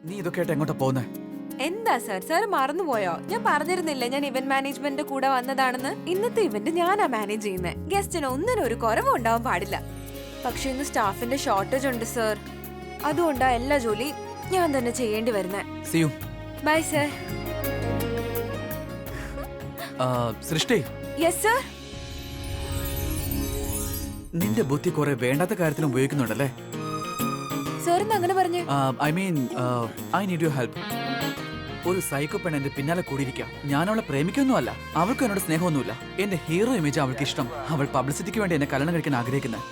നീ ഇതൊക്കെ ആയിട്ട് എങ്ങോട്ടാ പോകുന്നേ? എന്താ സർ, സാർ മറന്നുപോയോ? ഞാൻ പറഞ്ഞിരുന്നില്ലേ ഞാൻ ഇവന്റ് മാനേജ്മെന്റ് കൂടെ വന്നതാണെന്ന്. ഇന്നത്തെ ഇവന്റ് ഞാനാ മാനേജ് ചെയ്യുന്നത്. ഗസ്റ്റിന് ഒന്നിനും ഒരു കുറവും ഉണ്ടാവാൻ പാടില്ല. പക്ഷെ ഇന്ന് സ്റ്റാഫിന്റെ ഷോർട്ടേജ് ഉണ്ട് സർ. അതുകൊണ്ടാ എല്ലാ ജോലിയും ഞാൻ തന്നെ ചെയ്യേണ്ടി വരുന്നേ. See you. Bye sir. Srishti, yes sir. നിന്റെ ബുദ്ധി കുറെ വേണ്ടാത്ത കാര്യത്തിലും ഉപയോഗിക്കുന്നുണ്ടല്ലേ? സർ എന്താ അങ്ങനെ പറഞ്ഞു? I mean I need you help. ഒരു സൈക്കോ പെണ്ണ് എന്റെ പിന്നാലെ കൂടിയിരിക്കാം. ഞാൻ അവളെ പ്രേമിക്കൊന്നുമല്ല, അവൾക്ക് എന്നോട് സ്നേഹമൊന്നുമില്ല. എന്റെ ഹീറോ ഇമേജ് അവൾക്ക് ഇഷ്ടം. അവൾ പബ്ലിസിറ്റിക്ക് വേണ്ടി എന്നെ കല്യാണം കഴിക്കാൻ ആഗ്രഹിക്കുന്നത്.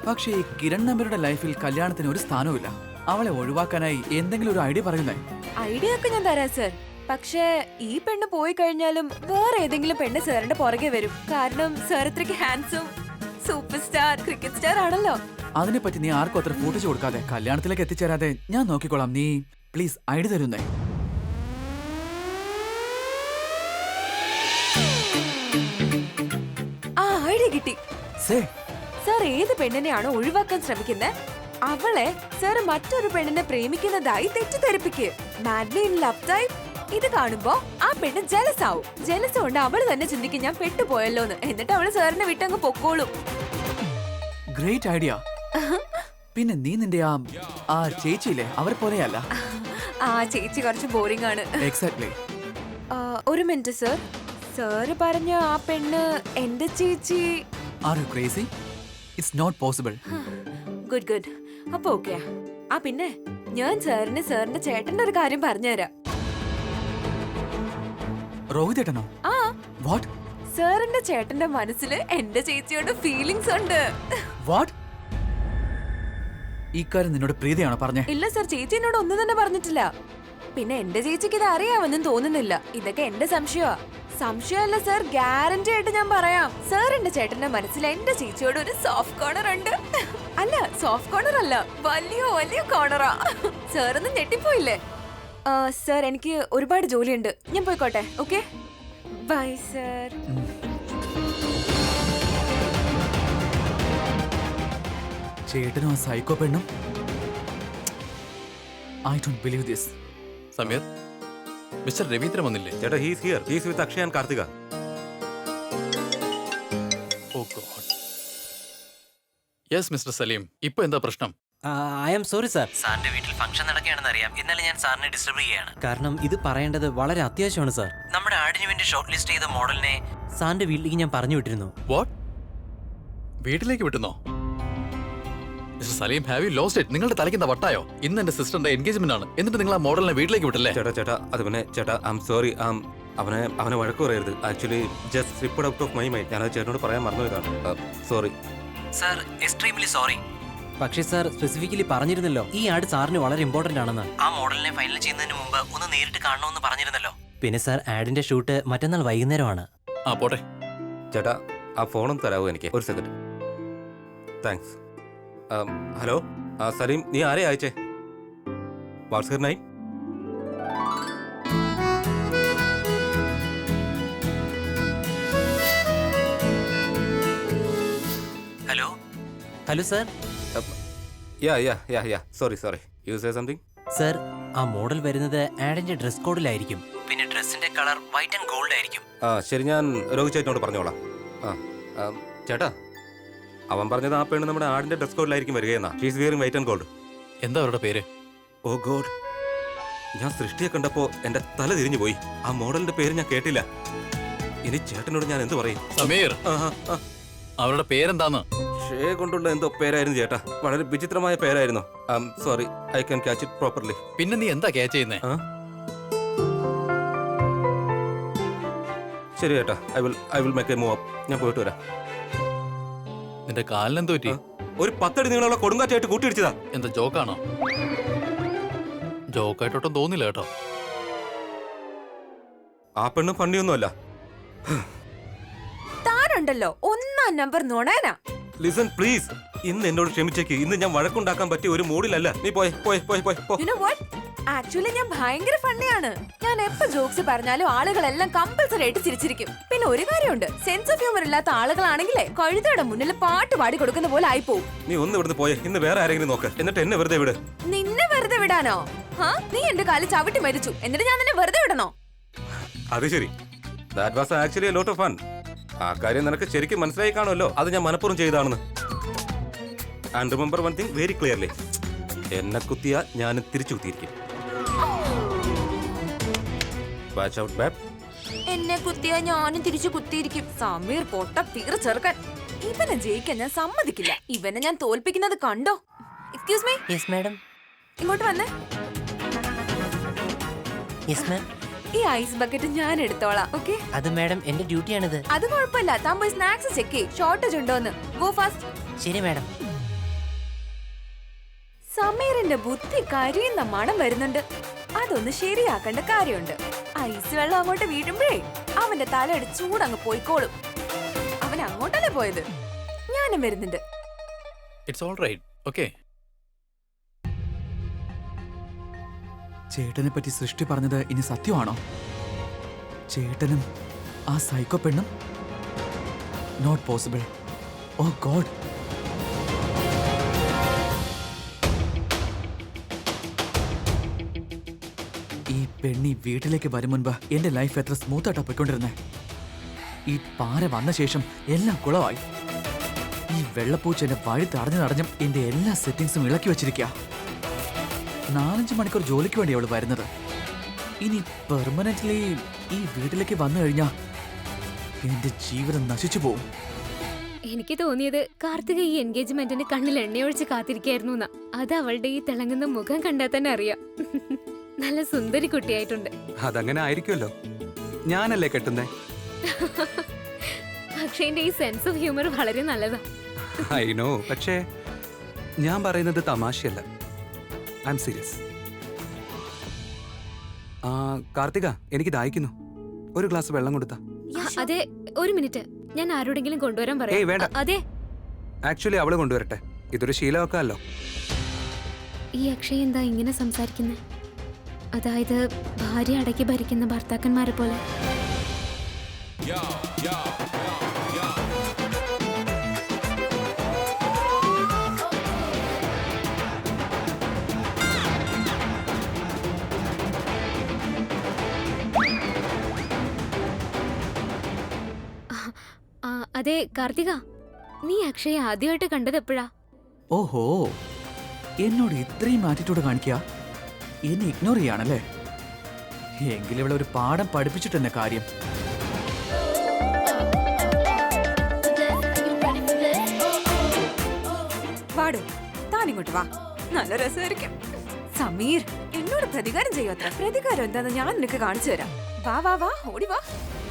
പക്ഷേ ഈ കിരൺ നമ്പരുടെ ലൈഫിൽ കല്യാണത്തിന് ഒരു സ്ഥാനവുമില്ല. അവളെ ഒഴിവാക്കാനായി എന്തെങ്കിലും ഒരു ഐഡിയ പറയുന്നേ. ഐഡിയ ഒക്കെ ഞാൻ തരാം സർ. പക്ഷേ ഈ പെണ്ണ് പോയി കഴിഞ്ഞാലും വേറെ ഏതെങ്കിലും പെണ്ണ് സാറിന്റെ പുറകെ വരും. കാരണം സാർ ഇത്രയ്ക്ക് handsome super star cricket star ആണല്ലോ. അതിനെപ്പറ്റി നീ ആർക്കും അത്ര ഫൂട്ടിച്ചു കൊടുക്കാതെ കല്യാണത്തിലേക്ക് എത്തിച്ചേരാതെ ഞാൻ നോക്കിക്കോളാം. നീ പ്ലീസ് ഐഡിയ തരുന്നേ. ആ ഐഡിയ കിട്ടി. സേ സാർ ഏത് പെണ്ണിനെയാണോ ഒഴിവാക്കാൻ ശ്രമിക്കുന്നത് അവളെ സാർ മറ്റൊരു പെണ്ണിനെ പ്രേമിക്കുന്നതായി തെറ്റിദ്ധരിപ്പിക്കുക. Madly in love type. ഇത് കാണുമ്പോ ആ പെണ്ണ് ജലസ് ആവും. ജലസ് കൊണ്ട് അവള് തന്നെ ചിന്തിക്കും ഞാൻ പെട്ടുപോയല്ലോന്ന്. എന്നിട്ട് അവള് സാറിനെ വിട്ടങ്ങ് പൊക്കോളും. Great idea. പിന്നെ നീ നിന്റെ ആ ചേച്ചിയില്ലേ അവരെ പോലെയല്ല. ആ ചേച്ചി കുറച്ച് ബോറിംഗ് ആണ്. എക്സാക്ട്ലി. ഒരു മിനിറ്റ് സർ. സാറ് പറഞ്ഞ ആ പെണ്ണ് എന്റെ ചേച്ചി. Are you crazy? It's not possible. Good good. അപ്പൊ ഓക്കെ. ആ പിന്നെ ഞാൻ സാറിന് സാറിന്റെ ചേട്ടന്റെ ഒരു കാര്യം പറഞ്ഞുതരാം. രോഹിത് ഏട്ടനോ? ആ വാട്ട്? സാറിന്റെ ചേട്ടന്റെ മനസ്സിൽ എന്റെ ചേച്ചിയോട് ഫീലിങ്സ് ഉണ്ട്. വാട്ട്? ഈ കാര്യം നിന്നോട് പ്രീതിയാണോ പറഞ്ഞേ? ഇല്ല സർ, ചേച്ചി എന്നോട് ഒന്നും തന്നെ പറഞ്ഞിട്ടില്ല. പിന്നെ എന്റെ ചേച്ചിക്ക് ഇത് അറിയാമെന്നും തോന്നുന്നില്ല. ഇതൊക്കെ എന്റെ സംശയമാ. സംശയമല്ല സർ, ഗ്യാരണ്ടി ആയിട്ട് ഞാൻ പറയാം. സാറിന്റെ ചേട്ടന്റെ മനസ്സിൽ എന്റെ ചേച്ചിയോട് ഒരു സോഫ്റ്റ് കോർണർ ഉണ്ട്. അല്ല സോഫ്റ്റ് കോർണർ അല്ല, വലിയ വലിയ കോർണറാ. സാർ ഒന്നും ഞെട്ടിപ്പോയില്ലേ? സർ എനിക്ക് ഒരുപാട് ജോലിയുണ്ട്, ഞാൻ പോയിക്കോട്ടെ. Okay bye sir. ചേട്ടനും ആ സൈക്കോ പെണ്ണും. I don't believe this. Sameer, mister Raveendran വന്നില്ലേ? ചേട്ടാ, he's here. He's with Akshay and Karthika. Oh god. Yes mister Saleem, ഇപ്പൊ എന്താ പ്രശ്നം? I am sorry sir. സാറിന്റെ വീട്ടിൽ ഫംഗ്ഷൻ നടക്കുകയാണെന്ന് അറിയാം. ഇന്നലെ ഞാൻ സാറിനെ ഡിസ്റ്റർബ് ചെയ്യുകയാണ്. കാരണം ഇത് പറയേണ്ടത് വളരെ അത്യാവശ്യമാണ് സാർ. നമ്മുടെ ആഡിന് വേണ്ടി ഷോർട്ട് ലിസ്റ്റ് ചെയ്ത മോഡലിനെ സാറിന്റെ വീട്ടിലേക്ക് ഞാൻ പറഞ്ഞു വിട്ടിരുന്നു. വാട്ട്? വീട്ടിലേക്ക് വിട്ടുന്നോ? Mister Salim, have you lost it? നിങ്ങളുടെ തലയ്ക്ക് എന്താ വട്ടായോ? ഇന്ന് എന്റെ സിസ്റ്ററിന്റെ എൻഗേജ്മെന്റ് ആണ്. എന്നിട്ട് നിങ്ങൾ ആ മോഡലിനെ വീട്ടിലേക്ക് വിട്ടല്ലേ? ചേട്ടാ അത് പിന്നെ ചേട്ടാ, ഐ ആം സോറി. അവനെ വഴക്ക് പറയരുത്. Actually just slipped out of my mind. ഞാനത് ചേട്ടനോട് പറയാൻ മറന്നുപോയതാണ്. Sorry sir. Extremely sorry. പക്ഷേ സാർ സ്പെസിഫിക്കലി പറഞ്ഞിരുന്നല്ലോ ഈ ആഡ് സാറിന് വളരെ ഇമ്പോർട്ടന്റ് ആണെന്ന്. ആ മോഡലിനെ ഫൈനൽ ചെയ്യുന്നതിന് മുമ്പ് ഒന്ന് നേരിട്ട് കാണണമെന്ന് പറഞ്ഞിരുന്നല്ലോ. പിന്നെ സാർ ആഡിന്റെ ഷൂട്ട് മറ്റന്നാൾ വൈകുന്നേരമാണ്. ആ പോട്ടെ. ചേട്ടാ, ആ ഫോണൊന്ന് തരാമോ എനിക്ക്? ഒരു സെക്കൻഡ്. താങ്ക്സ്. ഹലോ സലീം, നീ ആരെ അയച്ചേ? What's her name? Hello hello sir. Yeah sorry. You say something? Sir ആ മോഡൽ വരുന്നത് ആഡിന്റെ ഡ്രസ് കോഡിലായിരിക്കും. പിന്നെ ഡ്രസ്സിന്റെ കളർ വൈറ്റ് ആൻഡ് ഗോൾഡ് ആയിരിക്കും. ശരി, ഞാൻ രോഹിത് ചേട്ടനോട് പറഞ്ഞോളാം. ചേട്ടാ, അവൻ പറഞ്ഞത് ആ പെണ്ണ് നമ്മുടെ ആടിന്റെ ഡ്രസ് കോഡിലായിരിക്കും വരികയെന്നാ. She's wearing white and gold. എന്താ അവരുടെ പേര്? ഓ ഗോഡ്, ഞാൻ സൃഷ്ടിയെ കണ്ടപ്പോ എന്റെ തല തിരിഞ്ഞു പോയി. ആ മോഡലിന്റെ പേര് ഞാൻ കേട്ടില്ല. ഇനി ചേട്ടനോട് ഞാൻ എന്ത് പറയും? സമീർ, അവരുടെ പേരെന്താന്ന്? ഷേ കൊണ്ടുള്ള എന്തോ പേരായിരുന്നു ചേട്ടാ. വളരെ വിചിത്രമായ പേരായിരുന്നു. Sorry, I can catch it properly. പിന്നെ നീ എന്താ ക്യാച്ച് ചെയ്യുന്നേ? ശരി ചേട്ടാ, I will make A move up. ഞാൻ പോയിട്ട് വരാം. നിന്റെ കാലിനെന്തോ പറ്റി? ഒരു 10 അടി നിങ്ങളുള്ള കൊടുങ്കാറ്റായിട്ട് കൂട്ടിയിടിച്ചതാ. എന്താ ജോക്കാണോ? ജോക്കായിട്ടൊട്ടും തോന്നില്ല കേട്ടോ. ആ പെണ്ണും പണിയൊന്നുമല്ല. താനുണ്ടല്ലോ ഒന്നാം നമ്പർ നുണയനാ. Listen please. ഇന്ന് എന്നോട് ക്ഷമിച്ചേക്ക്. ഇന്ന് ഞാൻ വഴക്കുണ്ടാക്കാൻ പറ്റിയ ഒരു മൂഡിലല്ല. നീ പോയി പോയി പോയി പോയി പോ. You know what? ആക്ച്വലി ഞാൻ ഭയങ്കര ഫണ്ണിയാണ്. ഞാൻ എപ്പോ ജോക്സ് പറഞ്ഞാലും ആളുകളെല്ലാം കമ്പൽസറി ആയിട്ട് ചിരിച്ചിരിക്കും. പിന്നെ ഒരു കാര്യമുണ്ട്, സെൻസ് ഓഫ് ഹ്യൂമർ ഇല്ലാത്ത ആളുകളാണെങ്കിലേ കഴുതയുടെ മുന്നിൽ പാട്ട് പാടി കൊടുക്കുന്ന പോലെ ആയിപ്പോവും. നീ ഒന്ന് ഇവിടുന്ന് പോയെ. ഇന്ന് വേറെ ആരെങ്കിലും നോക്ക്. എന്നിട്ട് എന്നെ വെറുതെ വിട്. നിന്നെ വെറുതെ വിടാനോ? നീ എന്റെ കാല് ചവിട്ടി മരിച്ചു, എന്നിട്ട് ഞാൻ നിന്നെ വെറുതെ വിടണോ? അത് ശരി. That was actually a lot of fun. ആ കാര്യം നിനക്ക് ശരിക്കും മനസ്സിലായി കാണുമല്ലോ. അത് ഞാൻ മനഃപൂർവ്വം ചെയ്താണെന്ന്. And remember one thing very clearly, എന്നെ കുത്തിയാ ഞാൻ തിരിച്ചു കുത്തിയിരിക്കും. വാച്ച് ഔട്ട് ബാബ്. എന്നെ കുത്തിയാ ഞാനും തിരിച്ചു കുത്തിയിരിക്കും. സമീർ പൊട്ട തീർ ചെറുക്കൻ. ഇവനെ ജയിക്കാൻ ഞാൻ സമ്മതിക്കില്ല. ഇവനെ ഞാൻ തോൽപ്പിക്കുന്നത് കണ്ടോ? Excuse me, yes madam. ഇങ്ങോട്ട് വന്നേ. Yes ma'am. ഈ ഐസ് ബക്കറ്റ് ഞാൻ എടുത്തോളാം. ഓക്കെ? അത് മാഡം എന്റെ ഡ്യൂട്ടിയാണിത്. അത് കുഴപ്പമില്ല. താൻ പോയി സ്നാക്സ് ചെക്ക് ചെയ്യ്. ഷോർട്ടേജ് ഉണ്ടോന്ന്. Go fast. ശരി മാഡം. സമീറിന്റെ ബുദ്ധി കരിയുന്ന മണം വരുന്നുണ്ട്. അതൊന്ന് ശരിയാക്കേണ്ട കാര്യമുണ്ട്. ഐസ് വെള്ളം അങ്ങോട്ട് വീഴുമ്പോഴേ അവന്റെ തലയുടെ ചൂടങ്ങ് പോയിക്കോളും. അവൻ അങ്ങോട്ടല്ലേ പോയത്. ഞാനും വരുന്നുണ്ട്. It's all right. ഓക്കെ. ചേട്ടനെ പറ്റി സൃഷ്ടി പറഞ്ഞത് ഇനി സത്യമാണോ? ചേട്ടനും ആ സൈക്കോ പെണ്ണും? Not possible. Oh god. ഈ പെണ്ണി വീട്ടിലേക്ക് വരും മുൻപ് എന്റെ ലൈഫ് എത്ര സ്മൂത്തായിട്ടാ പോയിക്കൊണ്ടിരുന്നേ. ഈ പാര വന്ന ശേഷം എല്ലാം കുളമായി. ഈ വെള്ളപ്പൂച്ച എന്റെ വഴി തടഞ്ഞും എന്റെ എല്ലാ സെറ്റിംഗ്സും ഇളക്കി വെച്ചിരിക്കുക. 4-5 മണിക്കൂർ ജോലിക്ക് വേണ്ടി അവള് വരുന്നത്. ഇനി പെർമനന്റ്ലി ഈ വീട്ടിലേക്ക് വന്നു കഴിഞ്ഞാ എന്റെ ജീവിതം നശിച്ചു പോവും. എനിക്ക് തോന്നിയത് കാർത്തിക ഈ എൻഗേജ്മെന്റിന് കണ്ണിൽ എണ്ണയൊഴിച്ച് കാത്തിരിക്കായിരുന്നു എന്നാ. അത് അവളുടെ ഈ തിളങ്ങുന്ന മുഖം കണ്ടാൽ തന്നെ അറിയാം. നല്ല സുന്ദരി കുട്ടിയായിട്ടുണ്ട്. അതങ്ങനെ ആയിരിക്കുമല്ലോ. ഞാനല്ലേ കെട്ടുന്നേ. അക്ഷയന്റെ ഈ സെൻസ് ഓഫ് ഹ്യൂമർ വളരെ നല്ലതാ. I know. പക്ഷേ ഞാൻ പറയുന്നത് തമാശയല്ല. I am serious. കാർത്തിക, എനിക്ക് ദാഹിക്കുന്നു. ഒരു ഗ്ലാസ് വെള്ളം കൊടുത്താ. അതെ, ഒരു മിനിറ്റ്. ഞാൻ ആരോടെങ്കിലും കൊണ്ടുവരാൻ ഏയ് വേണ്ട. പറയാം. അതെ, ആക്ച്വലി അവള് കൊണ്ടുവരട്ടെ. ഇതൊരു ശീലമൊക്കെയല്ലോ. ഈ അക്ഷയ് എന്താ ഇങ്ങനെ സംസാരിക്കുന്നത്? അതായത് ഭാര്യ അടക്കി ഭരിക്കുന്ന ഭർത്താക്കന്മാരെ പോലെ. അതെ കാർത്തിക, നീ അക്ഷയെ ആദ്യമായിട്ട് കണ്ടത് എപ്പോഴാ? ഓഹോ, എന്നോട് ഇത്രയും ആറ്റിറ്റ്യൂഡ് കാണിക്കുക. എന്നെ ഇഗ്നോർ ചെയ്യാണല്ലേ? എങ്കിലും ഇവിടെ ഒരു പാഠം പഠിപ്പിച്ചിട്ട് തന്നെ കാര്യം. വാടോ, താനിങ്ങോട്ട് വാ. നല്ല രസമായിരിക്കും. സമീർ എന്നോട് പ്രതികാരം ചെയ്യുമത്ര. പ്രതികാരം എന്താന്ന് ഞാൻ നിനക്ക് കാണിച്ചു തരാം. വാ വാ വാ, ഓടി വാ.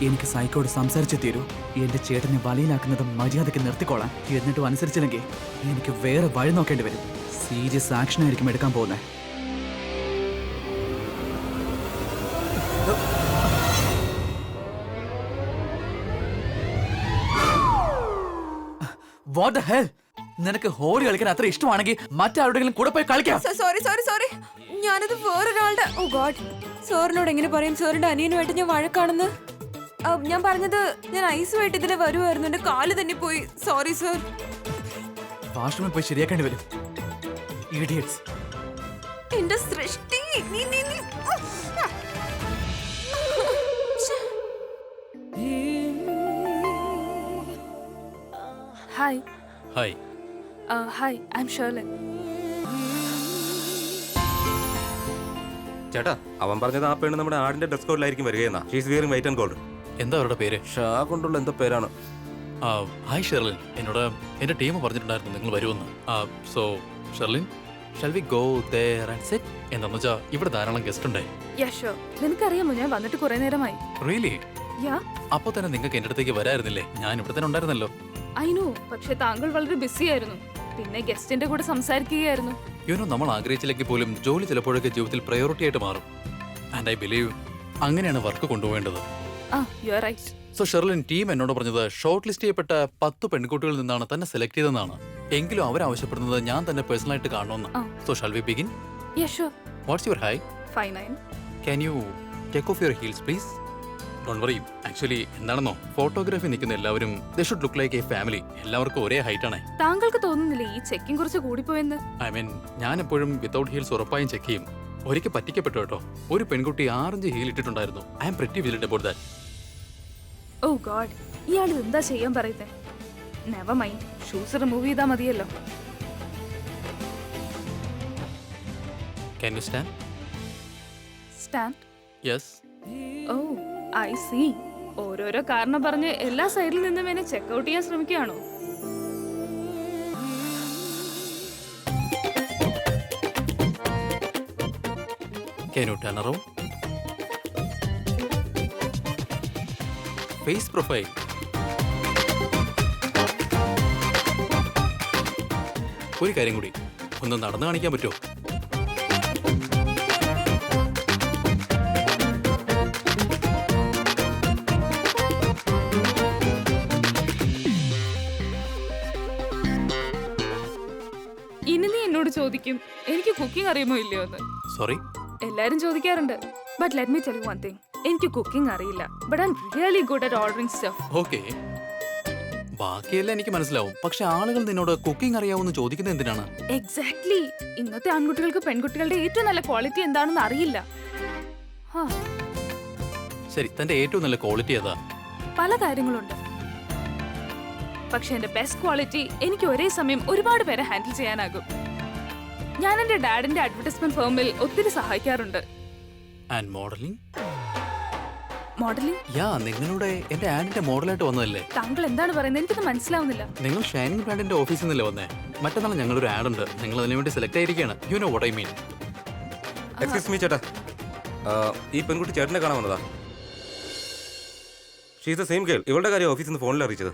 എനിക്ക് സൈക്കോട് സംസാരിച്ചു തീരൂ. എന്റെ ചേട്ടനെ വലയിലാക്കുന്നത് മര്യാദയ്ക്ക് നിർത്തിക്കോളാൻ. എന്നിട്ടും അനുസരിച്ചില്ലെങ്കിൽ എനിക്ക് വേറെ വഴി നോക്കേണ്ടി വരും. സീരിയസ് ആക്ഷൻ ആയിരിക്കും എടുക്കാൻ പോകുന്നത്. What the hell? നിനക്ക് ഹോളി കളിക്കാൻ അത്ര ഇഷ്ടമാണെങ്കിൽ മറ്റാരുടെങ്കിലും കൂടെ പോയി കളിക്കാം. സോറി സോറി സോറി, ഞാനത് വേറൊരാളുടെ. ഓ ഗോഡ്, സാറിനോട് എങ്ങനെ പറയും സാറിന്റെ അനിയനുമായിട്ട് ഞാൻ വഴക്കാണെന്ന്? ഞാൻ പറഞ്ഞത് ഞാൻ ഐസുമായിട്ട് ഇതിലെ വരുമായിരുന്നു. എന്റെ കാല് തന്നെ പോയി. Sorry sir. വാഷ്റൂമിൽ പോയി ശരിയാക്കേണ്ടി വരും. ഇഡിയറ്റ്സ്. എന്റെ സൃഷ്ടി. Hi. Hi. Hi, I am Sherlin. ചേട്ടാ, അവൻ പറഞ്ഞത് ആ പെണ്ണ് നമ്മുടെ ആടിന്റെ ഡ്രസ് കോഡിലായിരിക്കും വരികയെന്നാ. She's wearing white and gold. എന്താ അവരുടെ പേര്? ഷാ കൊണ്ടുള്ള എന്തോ പേരാണ്. ഹായ് ഷെർലിൻ. എന്നോട് എന്റെ ടീം പറഞ്ഞിട്ടുണ്ടായിരുന്നു നിങ്ങൾ വരുമെന്ന്. So Sherlin, shall we go there and sit? എന്താന്ന് വെച്ചാ ഇവിടെ ധാരാളം ഗസ്റ്റ് ഉണ്ട്. നിനക്കറിയാമോ ഞാൻ വന്നിട്ട് കുറെ നേരമായി. റിയലി? അപ്പൊ തന്നെ നിങ്ങൾക്ക് എന്റെ അടുത്തേക്ക് വരായിരുന്നില്ലേ? ഞാൻ ഇവിടെ തന്നെ ഉണ്ടായിരുന്നല്ലോ. അയ്യോ, പക്ഷെ താങ്കൾ വളരെ ബിസി ആയിരുന്നു. പിന്നെ ഗസ്റ്റിന്റെ കൂടെ സംസാരിക്കുകയായിരുന്നു. നമ്മൾ ആഗ്രഹിച്ചില്ലെങ്കിൽ പോലും ജോലി ചിലപ്പോഴൊക്കെ ജീവിതത്തിൽ പ്രയോറിറ്റി ആയിട്ട് മാറും. ആൻഡ് ഐ ബിലീവ് അങ്ങനെയാണ് വർക്ക് കൊണ്ടുപോകേണ്ടത്. You are right. So Sherlin, team എന്നോട് പറഞ്ഞത് ഷോർട്ട് ലിസ്റ്റ് ചെയ്യപ്പെട്ട 10 പെൺകുട്ടികളിൽ നിന്നാണ് തന്നെ സെലക്ട് ചെയ്തതെന്നാണ്. എങ്കിലും അവരാവശ്യപ്പെടുന്നത് ഞാൻ തന്നെ പേഴ്സണലായിട്ട് കാണണമെന്ന്. ആ. So shall we begin? Yeah, sure. What's your high? 5'9". Can you take off your heels please? Don't worry. Actually എന്താണെന്നോ, ഫോട്ടോഗ്രാഫി നിൽക്കുന്ന എല്ലാവരും they should look like A family. എല്ലാവർക്കും ഒരേ ഹൈറ്റ് ആണ്. താങ്കൾക്ക് തോന്നുന്നില്ലേ ഈ ചെക്കിംഗ് കുറച്ച് കൂടിപ്പോയെന്ന്? ഐ മീൻ, ഞാൻ എപ്പോഴും വിത്തൗട്ട് ഹീൽസ് ഉറപ്പായും ചെക്ക് ചെയ്യും. ഒരിക്കൽ പറ്റിക്കപ്പെട്ടു കേട്ടോ. ഒരു പെൺകുട്ടി 6 ഇഞ്ച് ഹീൽ ഇട്ടിട്ടുണ്ടായിരുന്നു. I am pretty visit about that. Oh god, ഇയാൾ എന്താ ചെയ്യാൻ പറയുന്നത്? നെവർ മൈൻഡ്, ഷൂസ് റിമൂവ് ചെയ്താൽ മതിയല്ലോ. Can you stand? Stand? Yes. Oh I see. ഓരോരോ കാരണം പറഞ്ഞ് എല്ലാ സൈഡിൽ നിന്നും എന്നെ ചെക്കൗട്ട് ചെയ്യാൻ ശ്രമിക്കുകയാണോ? Can you turn around? Face profile. ഒരു കാര്യം കൂടി, ഒന്ന് നടന്നു കാണിക്കാൻ പറ്റുമോ? ഇനി നീ എന്നോട് ചോദിക്കും എനിക്ക് കുക്കിംഗ് അറിയുമോ ഇല്ലയോ എന്ന്. സോറി. എല്ലാരും ചോദിക്കാറുണ്ട്. But let me tell you one thing. എനിക്ക് കുക്കിംഗ് അറിയില്ല. But I am really good at ordering stuff. Okay, ബാക്കിയെല്ലാം എനിക്ക് മനസ്സിലാവും. പക്ഷെ ആളുകൾ നിന്നോട് കുക്കിംഗ് അറിയാവുന്ന ചോദിക്കുന്നത് എന്തിനാണ്? എക്സാക്ട്ലി. ഇന്നത്തെ ആൺകുട്ടികൾക്ക് പെൺകുട്ടികളുടെ ഏറ്റവും നല്ല ക്വാളിറ്റി എന്താണെന്ന് അറിയില്ല. ഹാ, ശരി, തന്റെ ഏറ്റവും നല്ല ക്വാളിറ്റി ഏതാ? പല കാര്യങ്ങളുണ്ട്. പക്ഷെ എന്റെ ബെസ്റ്റ് ക്വാളിറ്റി എനിക്ക് ഒരേ സമയം ഒരുപാട് പേരെ ഹാൻഡിൽ ചെയ്യാനാകും. ഞാൻ എന്റെ ഡാഡിന്റെ അഡ്വർടൈസ്മെന്റ് ഫേമിൽ ഒത്തിരി സഹായിക്കാറുണ്ട്. And modelling? മോഡലിംഗ്? യാ, നിങ്ങളുടെ എന്റെ ആഡിന്റെ മോഡലായിട്ട് വന്നതല്ലേ? താങ്കൾ എന്താണ് പറയുന്നത്? എനിക്കത് മനസ്സിലാവുന്നില്ല. നിങ്ങൾ ഷൈനിങ് ബ്രാൻഡിന്റെ ഓഫീസിൽ നിന്നല്ലേ വന്നേ? മറ്റന്നാൾ ഞങ്ങളൊരു ആഡ് ഉണ്ട്. നിങ്ങൾ അതിനു വേണ്ടി സെലക്ട് ആയിരിക്കുകയാണ്. You know what I mean. Excuse me ചേട്ടാ, ഈ പെൺകുട്ടി ചേട്ടനെ കാണാൻ വന്നതാ. She's the same girl. ഇവളുടെ കാര്യം ഓഫീസിൽ നിന്ന് ഫോണിൽ അറിയിച്ചത്.